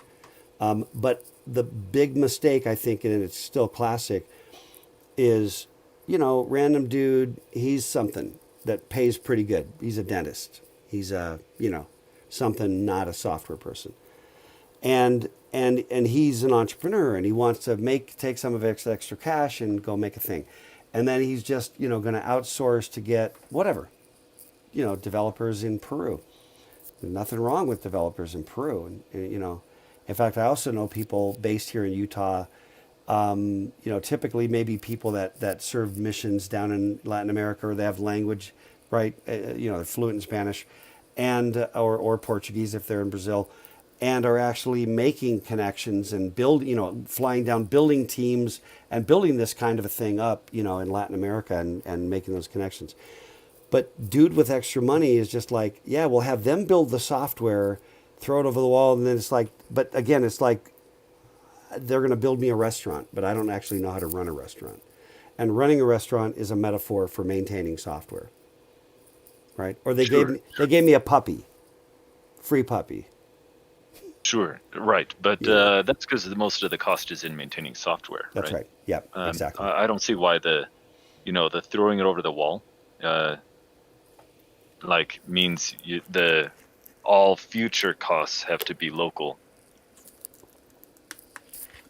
But the big mistake, I think, and it's still classic, is, random dude, he's something that pays pretty good. He's a dentist. He's something, not a software person. And he's an entrepreneur, and he wants to take some of his extra cash and go make a thing. And then he's just, going to outsource to get whatever, developers in Peru. There's nothing wrong with developers in Peru. And in fact, I also know people based here in Utah, typically maybe people that serve missions down in Latin America, or they have language, right? They're fluent in Spanish and, or Portuguese if they're in Brazil, and are actually making connections and flying down, building teams and building this kind of a thing up, in Latin America and making those connections. But dude with extra money is just like, yeah, we'll have them build the software, throw it over the wall. And then it's like, but again, it's like, they're going to build me a restaurant, but I don't actually know how to run a restaurant. And running a restaurant is a metaphor for maintaining software, right? Or they gave me a puppy, free puppy. Sure, right. But that's because most of the cost is in maintaining software. That's right. Yeah, exactly. I don't see why the throwing it over the wall, means all future costs have to be local.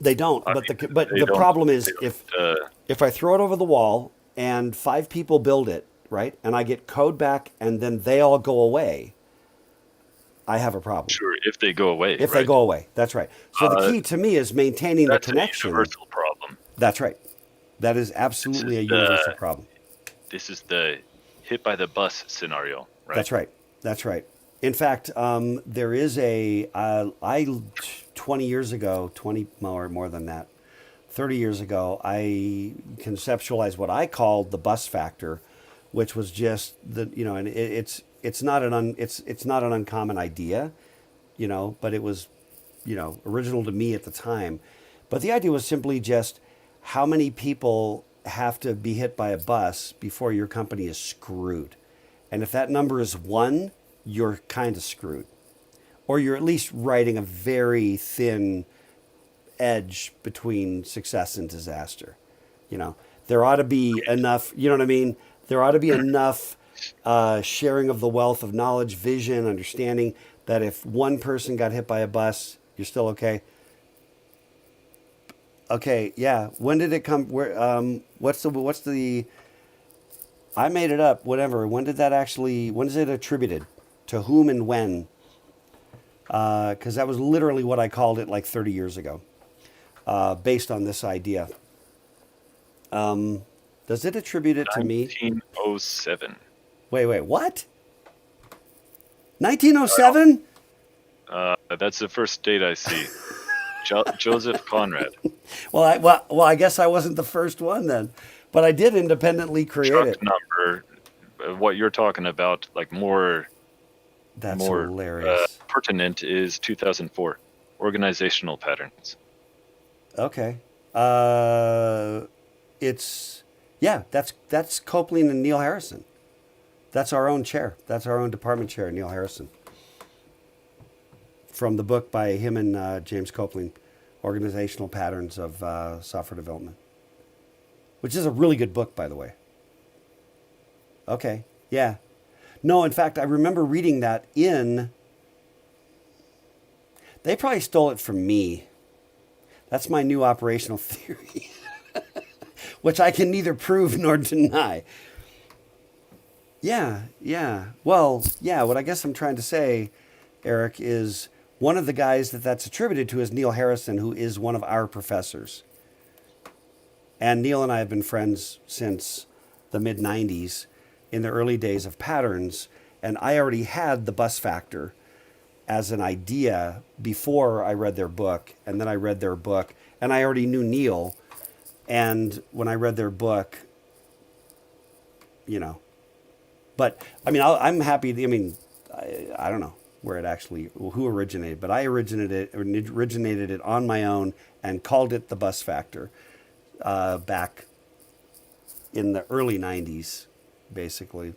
They don't. The problem is if I throw it over the wall and 5 people build it, right, and I get code back and then they all go away, I have a problem. Sure, if they go away. If they go away, that's right. So the key to me is maintaining the connection. That's a universal problem. That's right. That is absolutely a universal problem. This is the hit by the bus scenario, right? That's right. That's right. In fact, there is 20 years ago, 20 more than that, 30 years ago, I conceptualized what I called the bus factor, which was just and it's not an uncommon idea, but it was, original to me at the time. But the idea was simply just how many people have to be hit by a bus before your company is screwed. And if that number is 1, you're kind of screwed. Or you're at least riding a very thin edge between success and disaster. There ought to be enough, you know what I mean? There ought to be enough sharing of the wealth of knowledge, vision, understanding that if one person got hit by a bus, you're still okay. Okay, yeah. When did it come? Where? What's the? I made it up. Whatever. When is it attributed to whom and when, because that was literally what I called it like 30 years ago, based on this idea. Does it attribute it to me? 1907. Wait, what? 1907? That's the first date I see. Joseph Conrad. Well, I guess I wasn't the first one then, but I did independently create Truck it. number. What you're talking about, like more That's hilarious. pertinent, is 2004. Organizational patterns. Okay. That's Copeland and Neil Harrison. That's our own chair. That's our own department chair, Neil Harrison. From the book by him and James Copeland, Organizational Patterns of Software Development, which is a really good book, by the way. Okay, yeah. No, in fact, I remember reading that in... They probably stole it from me. That's my new operational theory, which I can neither prove nor deny. Yeah. Well, yeah, what I guess I'm trying to say, Eric, is one of the guys that's attributed to is Neil Harrison, who is one of our professors. And Neil and I have been friends since the mid-90s, in the early days of patterns, and I already had the bus factor as an idea before I read their book, and then I read their book, and I already knew Neil, and when I read their book, but I mean, I'm happy. I don't know who originated, but I originated it on my own and called it the bus factor back in the early 90s, basically.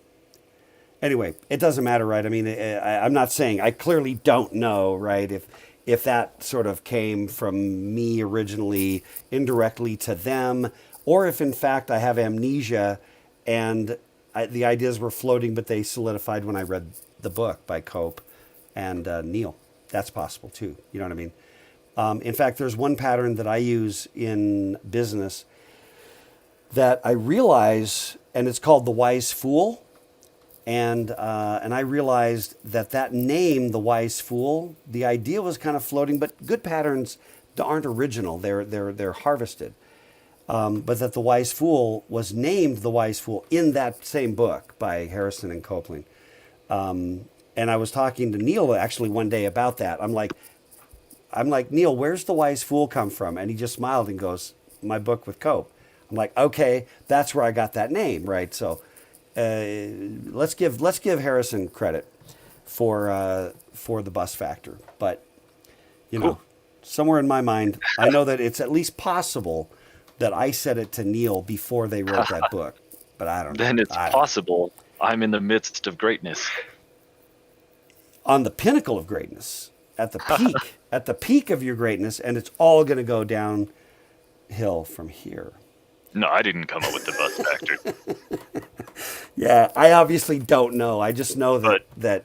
Anyway, it doesn't matter, right? I mean, I'm not saying, I clearly don't know, right, if that sort of came from me originally indirectly to them, or if in fact I have amnesia and the ideas were floating, but they solidified when I read the book by Cope and Neil. That's possible too. You know what I mean? In fact, there's one pattern that I use in business that I realize, and it's called the Wise Fool. And I realized that name, the Wise Fool, the idea was kind of floating, but good patterns aren't original. They're harvested. But that the Wise Fool was named the Wise Fool in that same book by Harrison and Copeland. And I was talking to Neil actually one day about that. I'm like, Neil, where's the Wise Fool come from? And he just smiled and goes, my book with Cope. I'm like, okay, that's where I got that name, right? So let's give Harrison credit for the bus factor. But Cool. Somewhere in my mind, I know that it's at least possible that I said it to Neil before they wrote that book. But I don't know. Then it's possible I'm in the midst of greatness. On the pinnacle of greatness, at the peak of your greatness, and it's all going to go downhill from here. No, I didn't come up with the bus factor. Yeah, I obviously don't know. I just know that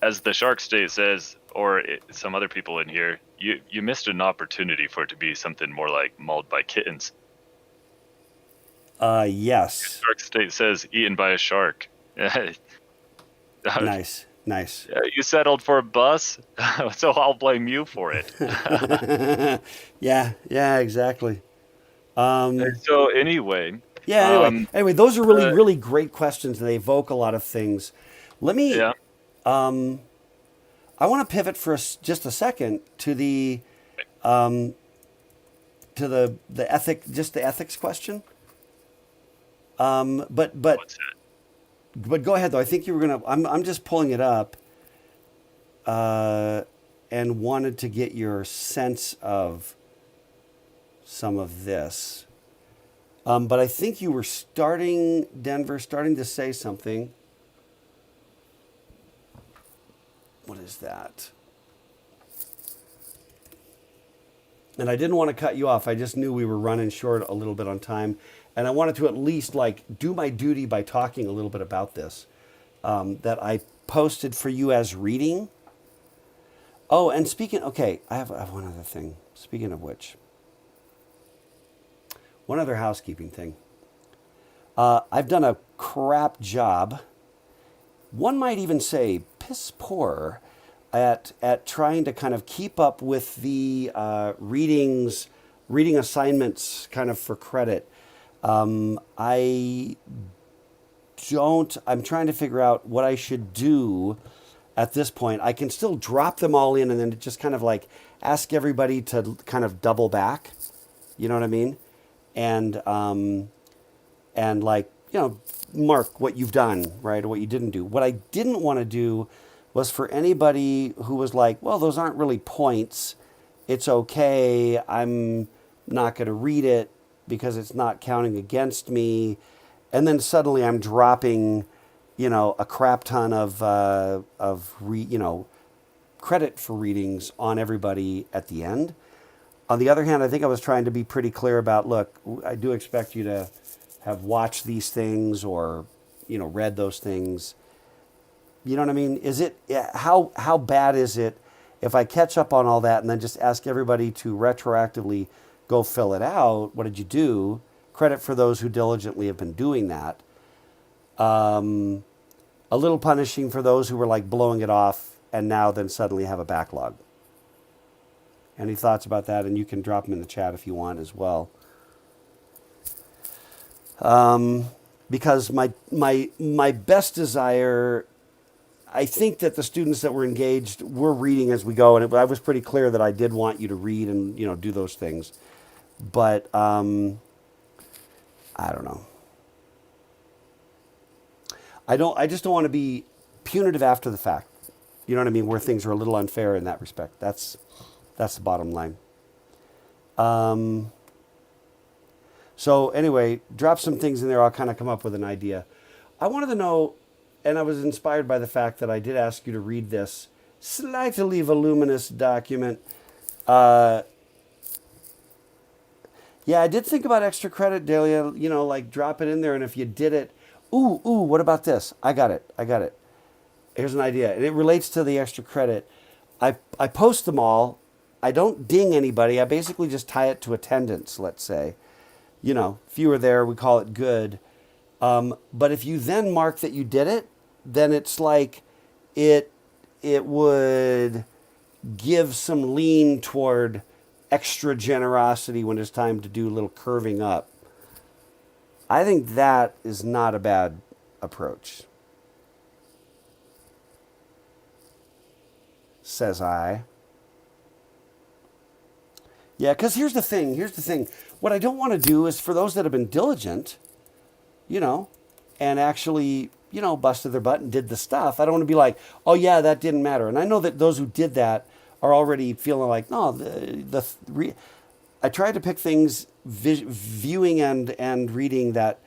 As the Shark State says, or some other people in here, you missed an opportunity for it to be something more like mauled by kittens. yes. Shark State says eaten by a shark. Nice. You settled for a bus, so I'll blame you for it. Yeah, exactly. So anyway. Yeah, anyway, those are really, really great questions, and they evoke a lot of things. Let me, Yeah. I want to pivot for just a second to the ethics question. But What's that? But go ahead though. I think you were gonna. I'm just pulling it up, and wanted to get your sense of some of this. But I think you were starting to say something. What is that? And I didn't want to cut you off. I just knew we were running short a little bit on time. And I wanted to at least do my duty by talking a little bit about this that I posted for you as reading. Oh, and I have one other thing. Speaking of which, one other housekeeping thing. I've done a crap job. One might even say piss poor at trying to kind of keep up with the reading assignments kind of for credit. I'm trying to figure out what I should do at this point. I can still drop them all in and then just kind of like ask everybody to kind of double back. You know what I mean? And like, mark what you've done, right? Or what you didn't do. What I didn't want to do was for anybody who was like, well, those aren't really points. It's okay. I'm not going to read it because it's not counting against me. And then suddenly I'm dropping, a crap ton of credit for readings on everybody at the end. On the other hand, I think I was trying to be pretty clear about, look, I do expect you to have watched these things or, read those things. You know what I mean? How bad is it if I catch up on all that and then just ask everybody to retroactively go fill it out? What did you do? Credit for those who diligently have been doing that. A little punishing for those who were like blowing it off and now then suddenly have a backlog. Any thoughts about that? And you can drop them in the chat if you want as well. Because my best desire, I think that the students that were engaged were reading as we go, and I was pretty clear that I did want you to read and do those things. But I don't know. I just don't want to be punitive after the fact. You know what I mean? Where things are a little unfair in that respect. That's the bottom line. So anyway, drop some things in there. I'll kind of come up with an idea. I wanted to know, and I was inspired by the fact that I did ask you to read this slightly voluminous document. Yeah, I did think about extra credit, Delia, like drop it in there. And if you did it, ooh, what about this? I got it. Here's an idea. And it relates to the extra credit. I post them all. I don't ding anybody. I basically just tie it to attendance, let's say. If you were there, we call it good. But if you then mark that you did it, then it's like it would give some lean toward extra generosity when it's time to do a little curving up. I think that is not a bad approach. Says I. Yeah, because here's the thing. What I don't want to do is for those that have been diligent, and actually, busted their butt and did the stuff. I don't want to be like, oh yeah, that didn't matter. And I know that those who did that are already feeling like, no, I tried to pick things viewing and reading that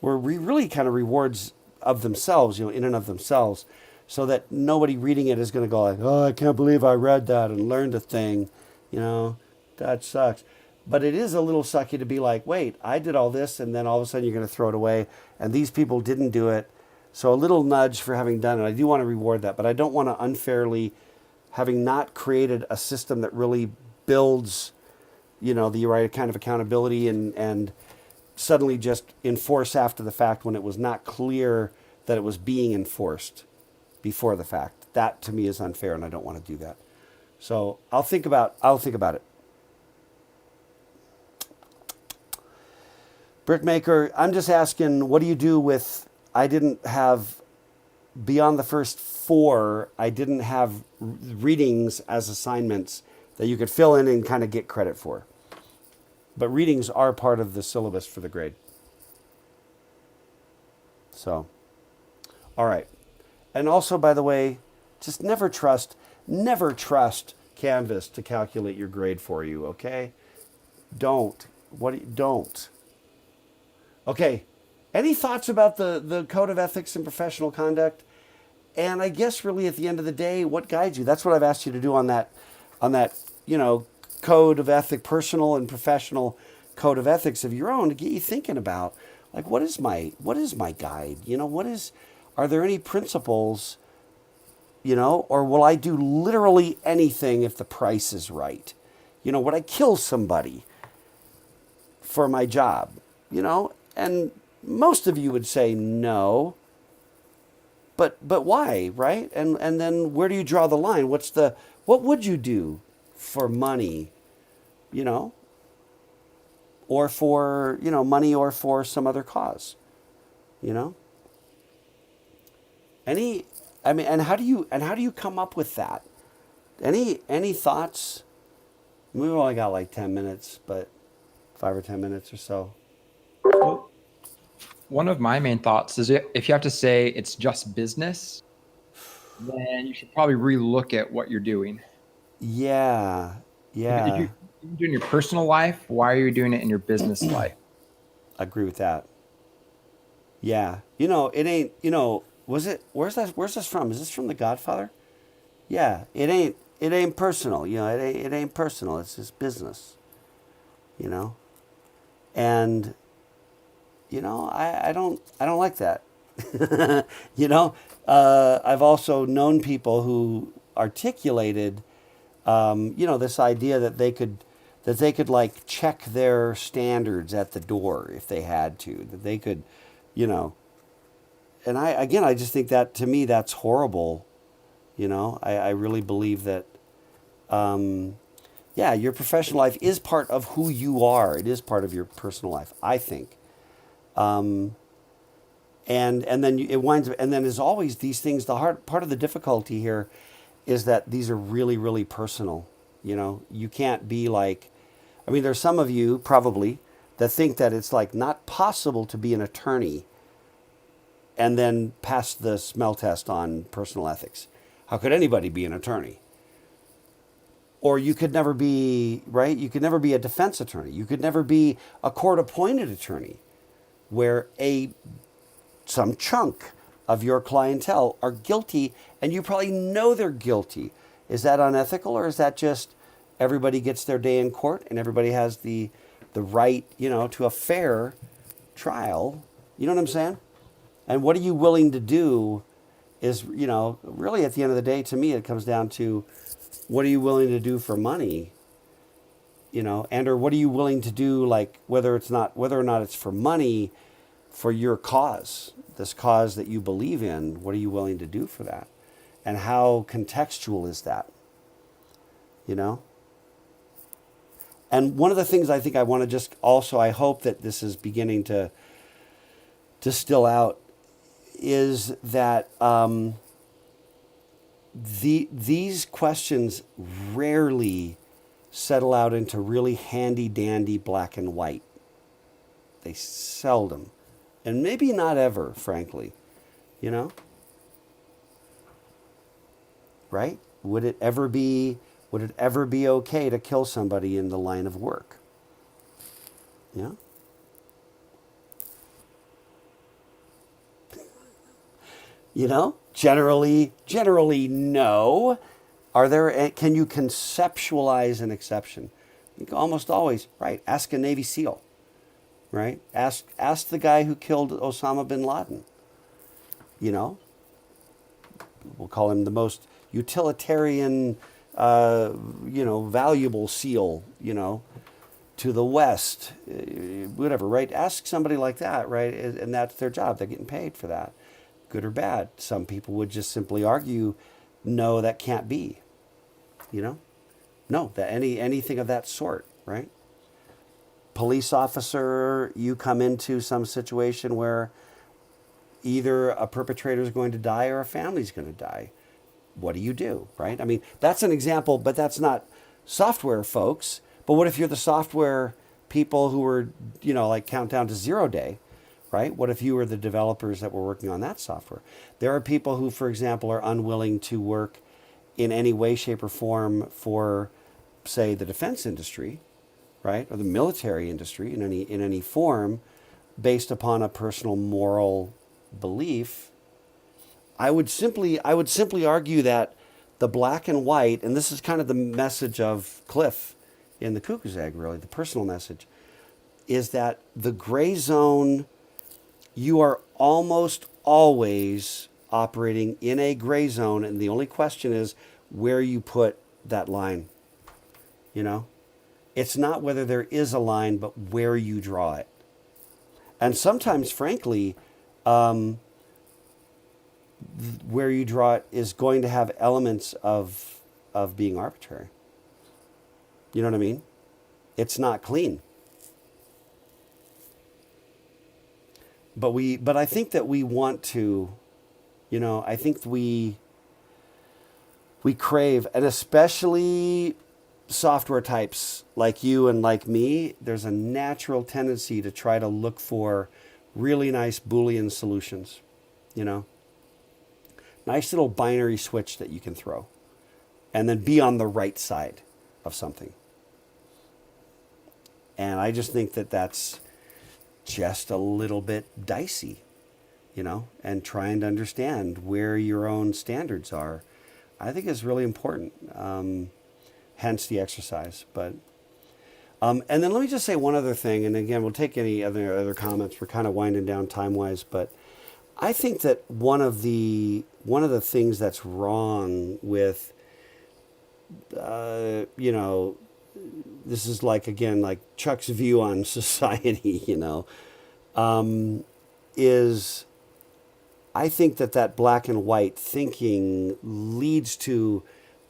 were really kind of rewards of themselves, in and of themselves, so that nobody reading it is going to go like, oh, I can't believe I read that and learned a thing, that sucks. But it is a little sucky to be like, wait, I did all this, and then all of a sudden you're going to throw it away, and these people didn't do it. So a little nudge for having done it. I do want to reward that, but I don't want to unfairly, having not created a system that really builds, the right kind of accountability and suddenly just enforce after the fact when it was not clear that it was being enforced before the fact. That to me is unfair, and I don't want to do that. So I'll think about it. Brickmaker, I'm just asking, what do you do with, I didn't have, beyond the first 4, I didn't have readings as assignments that you could fill in and kind of get credit for. But readings are part of the syllabus for the grade. So, all right. And also, by the way, just never trust Canvas to calculate your grade for you, okay? Don't. Don't. Okay, any thoughts about the Code of Ethics and Professional Conduct? And I guess really at the end of the day, what guides you? That's what I've asked you to do on that, Code of Ethics, personal and professional Code of Ethics of your own, to get you thinking about, like, what is my guide? Are there any principles, or will I do literally anything if the price is right? Would I kill somebody for my job? And most of you would say no. but why, right? And then where do you draw the line? What would you do for money, you know, or for, you know, money or for some other cause, you know? I mean, and how do you come up with that? Any thoughts? We've only got like 10 minutes, but 5 or 10 minutes or so. Well, one of my main thoughts is if you have to say it's just business, then you should probably relook at what you're doing. Yeah, If yeah, you're doing your personal life, why are you doing it in your business life? I agree with that. Yeah, you know, it ain't. You know, was it? Where's this from? Is this from The Godfather? Yeah, it ain't. It ain't personal. You know, it ain't personal. It's just business. You know, and you know, I don't like that. You know, I've also known people who articulated, you know, this idea that they could like check their standards at the door if they had to, that they could, you know, and I just think that to me that's horrible. You know, I really believe that, yeah, your professional life is part of who you are. It is part of your personal life, I think. And then it winds up, and then as always, these things, the hard part of the difficulty here is that these are really, really personal. You know, you can't be like, I mean, there's some of you probably that think that it's like not possible to be an attorney and then pass the smell test on personal ethics. How could anybody be an attorney? Or you could never be, right? You could never be a defense attorney. You could never be a court appointed attorney where some chunk of your clientele are guilty and you probably know they're guilty. Is that unethical, or is that just everybody gets their day in court and everybody has the right, you know, to a fair trial? You know what I'm saying? And what are you willing to do is, you know, really at the end of the day, to me, it comes down to what are you willing to do for money? You know, and or what are you willing to do, like whether or not it's for money, for your cause, this cause that you believe in, what are you willing to do for that? And how contextual is that? You know? And one of the things I think I want to just also, I hope that this is beginning to distill out, is that these questions rarely settle out into really handy dandy black and white. They seldom. And maybe not ever, frankly, you know? Right? Would it ever be okay to kill somebody in the line of work? Yeah? You know? Generally no. Can you conceptualize an exception? I think almost always, right? Ask a Navy SEAL. Right? Ask the guy who killed Osama bin Laden. You know, we'll call him the most utilitarian, you know, valuable SEAL, you know, to the West, whatever, right? Ask somebody like that, right? And that's their job. They're getting paid for that, good or bad. Some people would just simply argue, no, that can't be. You know, no, that anything of that sort, right? Police officer, you come into some situation where either a perpetrator is going to die or a family's going to die. What do, right? I mean, that's an example, but that's not software folks. But what if you're the software people who were, you know, like Countdown to Zero Day, right? What if you were the developers that were working on that software? There are people who, for example, are unwilling to work in any way, shape, or form for, say, the defense industry, right, or the military industry in any form, based upon a personal moral belief. I would simply argue that the black and white, and this is kind of the message of Cliff in the Cuckoo's Egg, really, the personal message, is that the gray zone, you are almost always operating in a gray zone, and the only question is where you put that line, you know? It's not whether there is a line, but where you draw it. And sometimes, frankly, where you draw it is going to have elements of being arbitrary. You know what I mean? It's not clean. But I think that we want to, I think we crave, and especially software types like you and like me, there's a natural tendency to try to look for really nice Boolean solutions, Nice little binary switch that you can throw and then be on the right side of something. And I just think that that's just a little bit dicey, and trying to understand where your own standards are, I think is really important. Hence the exercise. But and then let me just say one other thing, and again, we'll take any other comments. We're kind of winding down time-wise, but I think that one of the things that's wrong with, this is like Chuck's view on society, is I think that black and white thinking leads to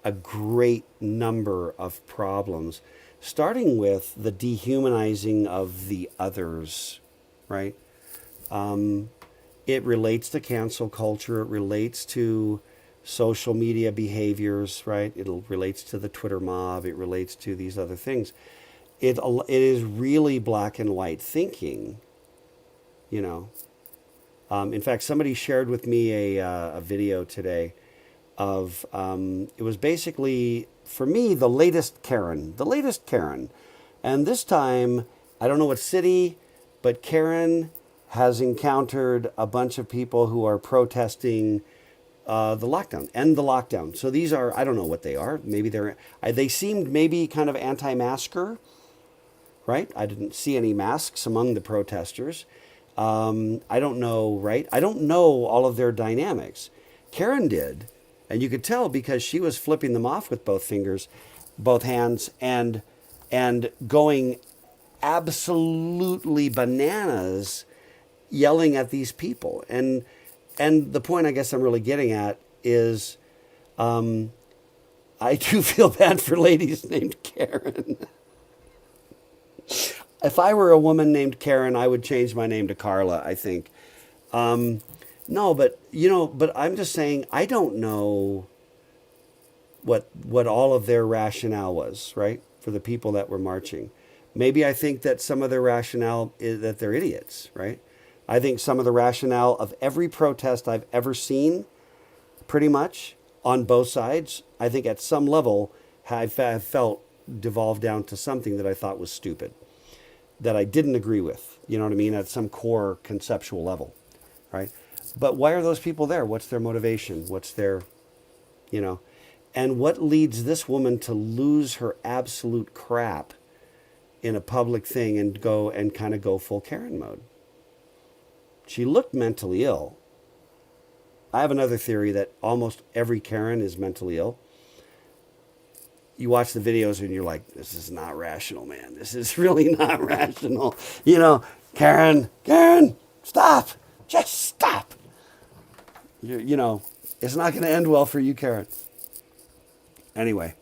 a great number of problems, starting with the dehumanizing of the others, right? It relates to cancel culture. It relates to social media behaviors, right? It relates to the Twitter mob. It relates to these other things. It is really black and white thinking, In fact, somebody shared with me a video today of, it was basically, for me, the latest Karen. And this time, I don't know what city, but Karen has encountered a bunch of people who are protesting the lockdown, end the lockdown. So these are, I don't know what they are. Maybe they seemed maybe kind of anti-masker, right? I didn't see any masks among the protesters. I don't know, right? I don't know all of their dynamics. Karen did, and you could tell because she was flipping them off with both hands, and going absolutely bananas, yelling at these people. And the point I guess I'm really getting at is, I do feel bad for ladies named Karen. If I were a woman named Karen, I would change my name to Carla, I think. No, but I'm just saying, I don't know what all of their rationale was, right? For the people that were marching. Maybe I think that some of their rationale is that they're idiots, right? I think some of the rationale of every protest I've ever seen, pretty much on both sides, I think at some level have felt devolved down to something that I thought was stupid, that I didn't agree with, you know what I mean, at some core conceptual level, right? But why are those people there? What's their motivation? What's their, and what leads this woman to lose her absolute crap in a public thing and kind of go full Karen mode? She looked mentally ill. I have another theory that almost every Karen is mentally ill. You watch the videos and you're like, this is not rational, man. This is really not rational. Karen, stop. Just stop. It's not going to end well for you, Karen. Anyway.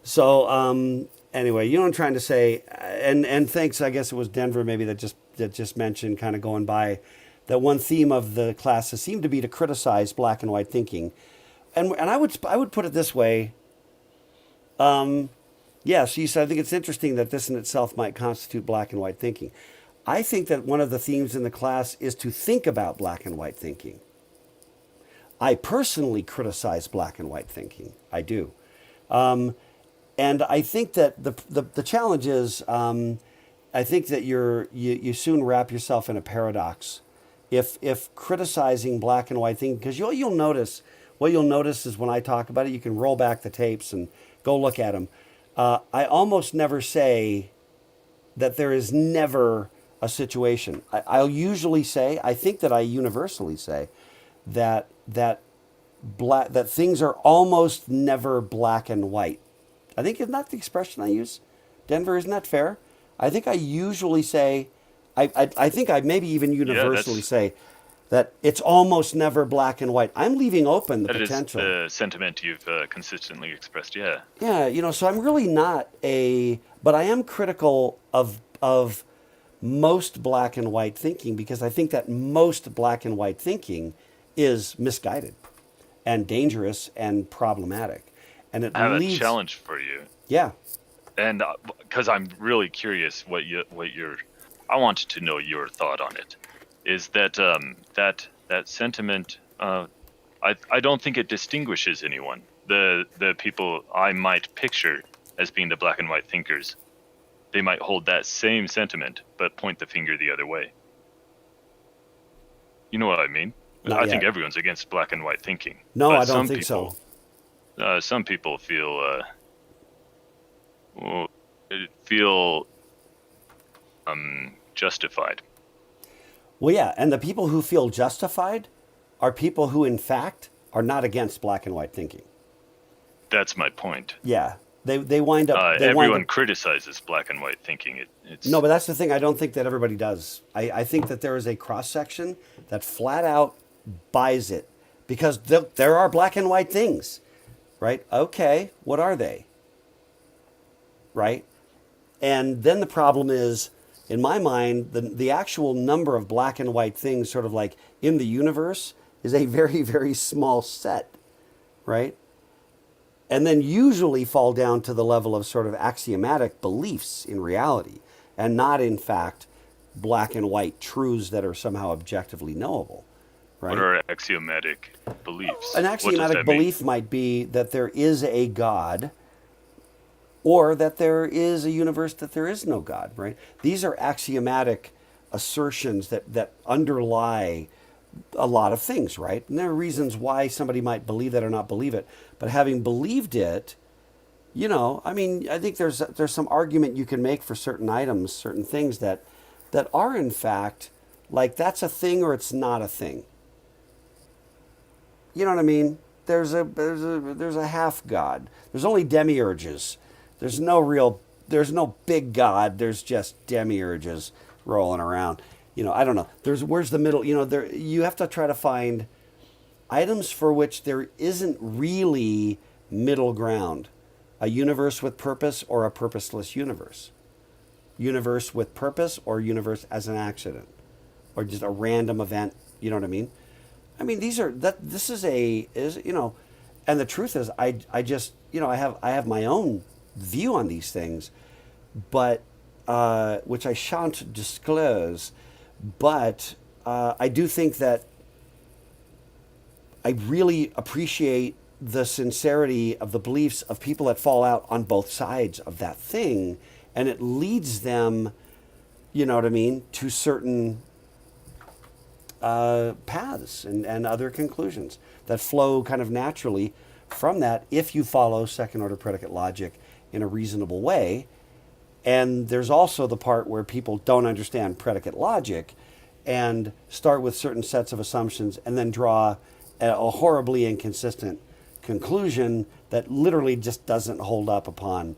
So, anyway, you know what I'm trying to say? And thanks, I guess it was Denver maybe that just mentioned, kind of going by, that one theme of the classes seemed to be to criticize black and white thinking. And I would put it this way. Yes, you said, I think it's interesting that this in itself might constitute black and white thinking. I think that one of the themes in the class is to think about black and white thinking. I personally criticize black and white thinking. I do. And I think that the challenge is, I think that you soon wrap yourself in a paradox. If criticizing black and white thinking, because what you'll notice is when I talk about it, you can roll back the tapes and go look at them. I almost never say that there is never a situation. I'll usually say, I think that I universally say that things are almost never black and white. I think, isn't that the expression I use? Denver, isn't that fair? I think I usually say, I think I maybe even universally say that it's almost never black and white. I'm leaving open the That is potential. the sentiment you've consistently expressed. Yeah. Yeah, so I'm really not but I am critical of most black and white thinking, because I think that most black and white thinking is misguided and dangerous and problematic. And it I have leads, a challenge for you, yeah, and because I'm really curious what your, I wanted to know your thought on it. Is that that sentiment? I don't think it distinguishes anyone. The people I might picture as being the black and white thinkers, they might hold that same sentiment but point the finger the other way. You know what I mean? Not I think yet. everyone's against black and white thinking. No, but I don't some think people, so. Some people feel justified. Well, yeah, and the people who feel justified are people who, in fact, are not against black and white thinking. That's my point. Yeah, they wind up. Everyone criticizes black and white thinking. It's No, but that's the thing. I don't think that everybody does. I think that there is a cross section that flat out buys it, because there are black and white things, right? Okay, what are they? Right? And then the problem is, in my mind, the actual number of black and white things, sort of like in the universe, is a very, very small set, right? And then usually fall down to the level of sort of axiomatic beliefs in reality, and not, in fact, black and white truths that are somehow objectively knowable, right? What are axiomatic beliefs? An What does axiomatic that mean? belief might be that there is a God, or that there is a universe that there is no God, right? These are axiomatic assertions that underlie a lot of things, right? And there are reasons why somebody might believe that or not believe it. But having believed it, I think there's some argument you can make for certain items, certain things that are in fact like that's a thing or it's not a thing. You know what I mean? There's a half God. There's only demiurges. There's no big God. There's just demiurges rolling around. I don't know. Where's the middle? You have to try to find items for which there isn't really middle ground. A universe with purpose or a purposeless universe. Universe with purpose or universe as an accident, or just a random event. You know what I mean? I mean, this is and the truth is, I just, I have my own view on these things, but which I shan't disclose. But I do think that I really appreciate the sincerity of the beliefs of people that fall out on both sides of that thing, and it leads them, you know what I mean, to certain paths and other conclusions that flow kind of naturally from that if you follow second order predicate logic in a reasonable way. And there's also the part where people don't understand predicate logic and start with certain sets of assumptions and then draw a horribly inconsistent conclusion that literally just doesn't hold up upon,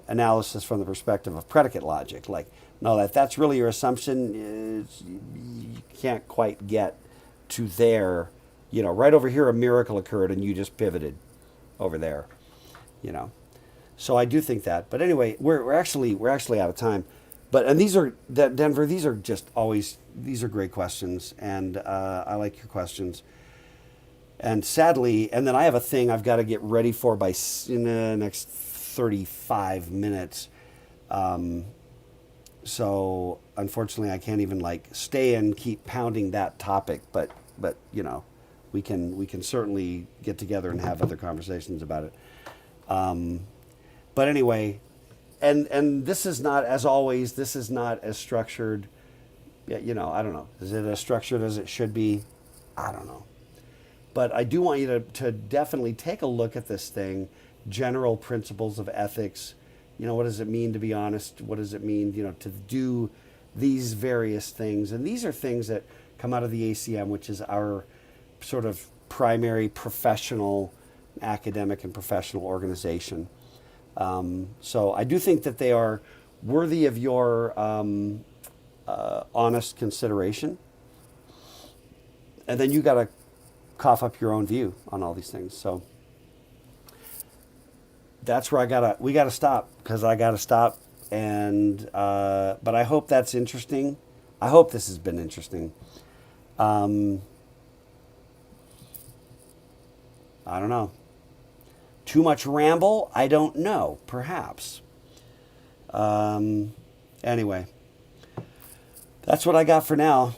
analysis from the perspective of predicate logic. Like, no, that's really your assumption. You can't quite get to there. Right over here, a miracle occurred and you just pivoted over there, So I do think that. But anyway, we're actually out of time. And these are, Denver, these are great questions. And I like your questions. And sadly, and then I have a thing I've got to get ready for in the next 35 minutes. So unfortunately, I can't even stay and keep pounding that topic. But we can certainly get together and have other conversations about it. But anyway, and this is not, as always, this is not as structured. I don't know. Is it as structured as it should be? I don't know. But I do want you to definitely take a look at this thing, general principles of ethics. What does it mean to be honest? What does it mean, to do these various things? And these are things that come out of the ACM, which is our sort of primary professional, academic and professional organization. So I do think that they are worthy of your honest consideration. and then you got to cough up your own view on all these things. So that's where we gotta stop, because I gotta stop. And but I hope that's interesting. I hope this has been interesting. I don't know. Too much ramble? I don't know. Perhaps. Anyway, that's what I got for now.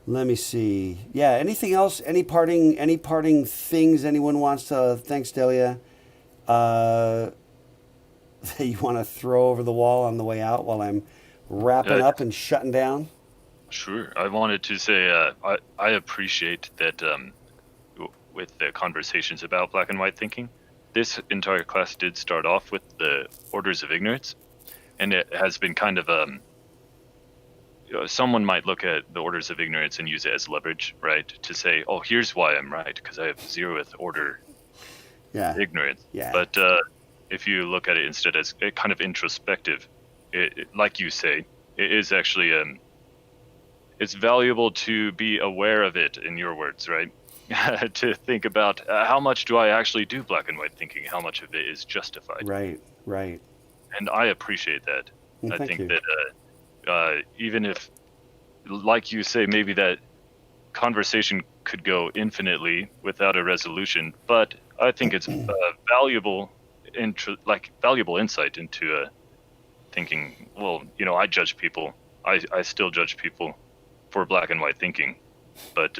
Let me see. Yeah. Anything else? Any parting things anyone wants to? Thanks, Delia. That you want to throw over the wall on the way out while I'm wrapping up and shutting down? Sure. I wanted to say I appreciate that with the conversations about black and white thinking, this entire class did start off with the orders of ignorance, and it has been kind of someone might look at the orders of ignorance and use it as leverage, right? To say, oh, here's why I'm right, because I have zeroth order ignorance. Yeah. But if you look at it instead as kind of introspective, like you say, it is actually it's valuable to be aware of it, in your words, right? To think about how much do I actually do black and white thinking? How much of it is justified? Right. And I appreciate that. Well, I thank think you. that even if, like you say, maybe that conversation could go infinitely without a resolution, but I think it's valuable insight into thinking. Well, I judge people. I still judge people for black and white thinking, but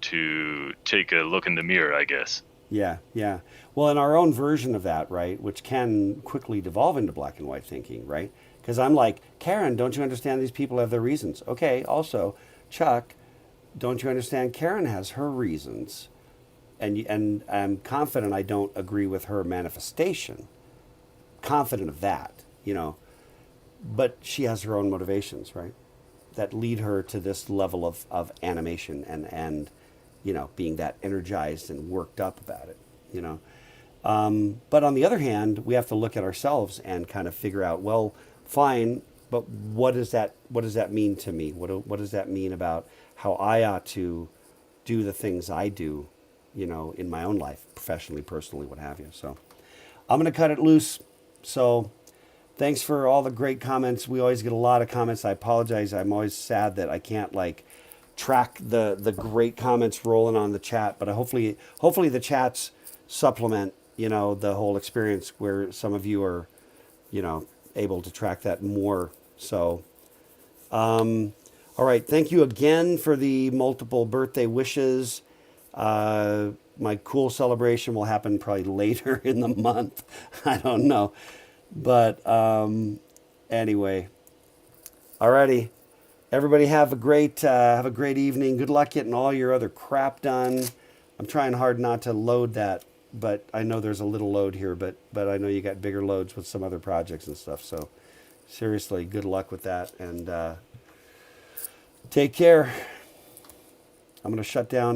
to take a look in the mirror, I guess. Yeah. Well, in our own version of that, right, which can quickly devolve into black and white thinking, right? Because I'm like, Karen, don't you understand these people have their reasons? Okay, also, Chuck, don't you understand Karen has her reasons? And I'm confident I don't agree with her manifestation. Confident of that, But she has her own motivations, right? That lead her to this level of animation and being that energized and worked up about it, But on the other hand, we have to look at ourselves and kind of figure out, well, fine, but what does that mean to me? What does that mean about how I ought to do the things I do, in my own life, professionally, personally, what have you. So I'm going to cut it loose. So thanks for all the great comments. We always get a lot of comments. I apologize. I'm always sad that I can't track the great comments rolling on the chat, but hopefully the chats supplement, the whole experience where some of you are, able to track that more. So, all right. Thank you again for the multiple birthday wishes. My cool celebration will happen probably later in the month. I don't know. But anyway, alrighty. Everybody have a great evening. Good luck getting all your other crap done. I'm trying hard not to load that, but I know there's a little load here, but I know you got bigger loads with some other projects and stuff. So seriously, good luck with that, and take care. I'm going to shut down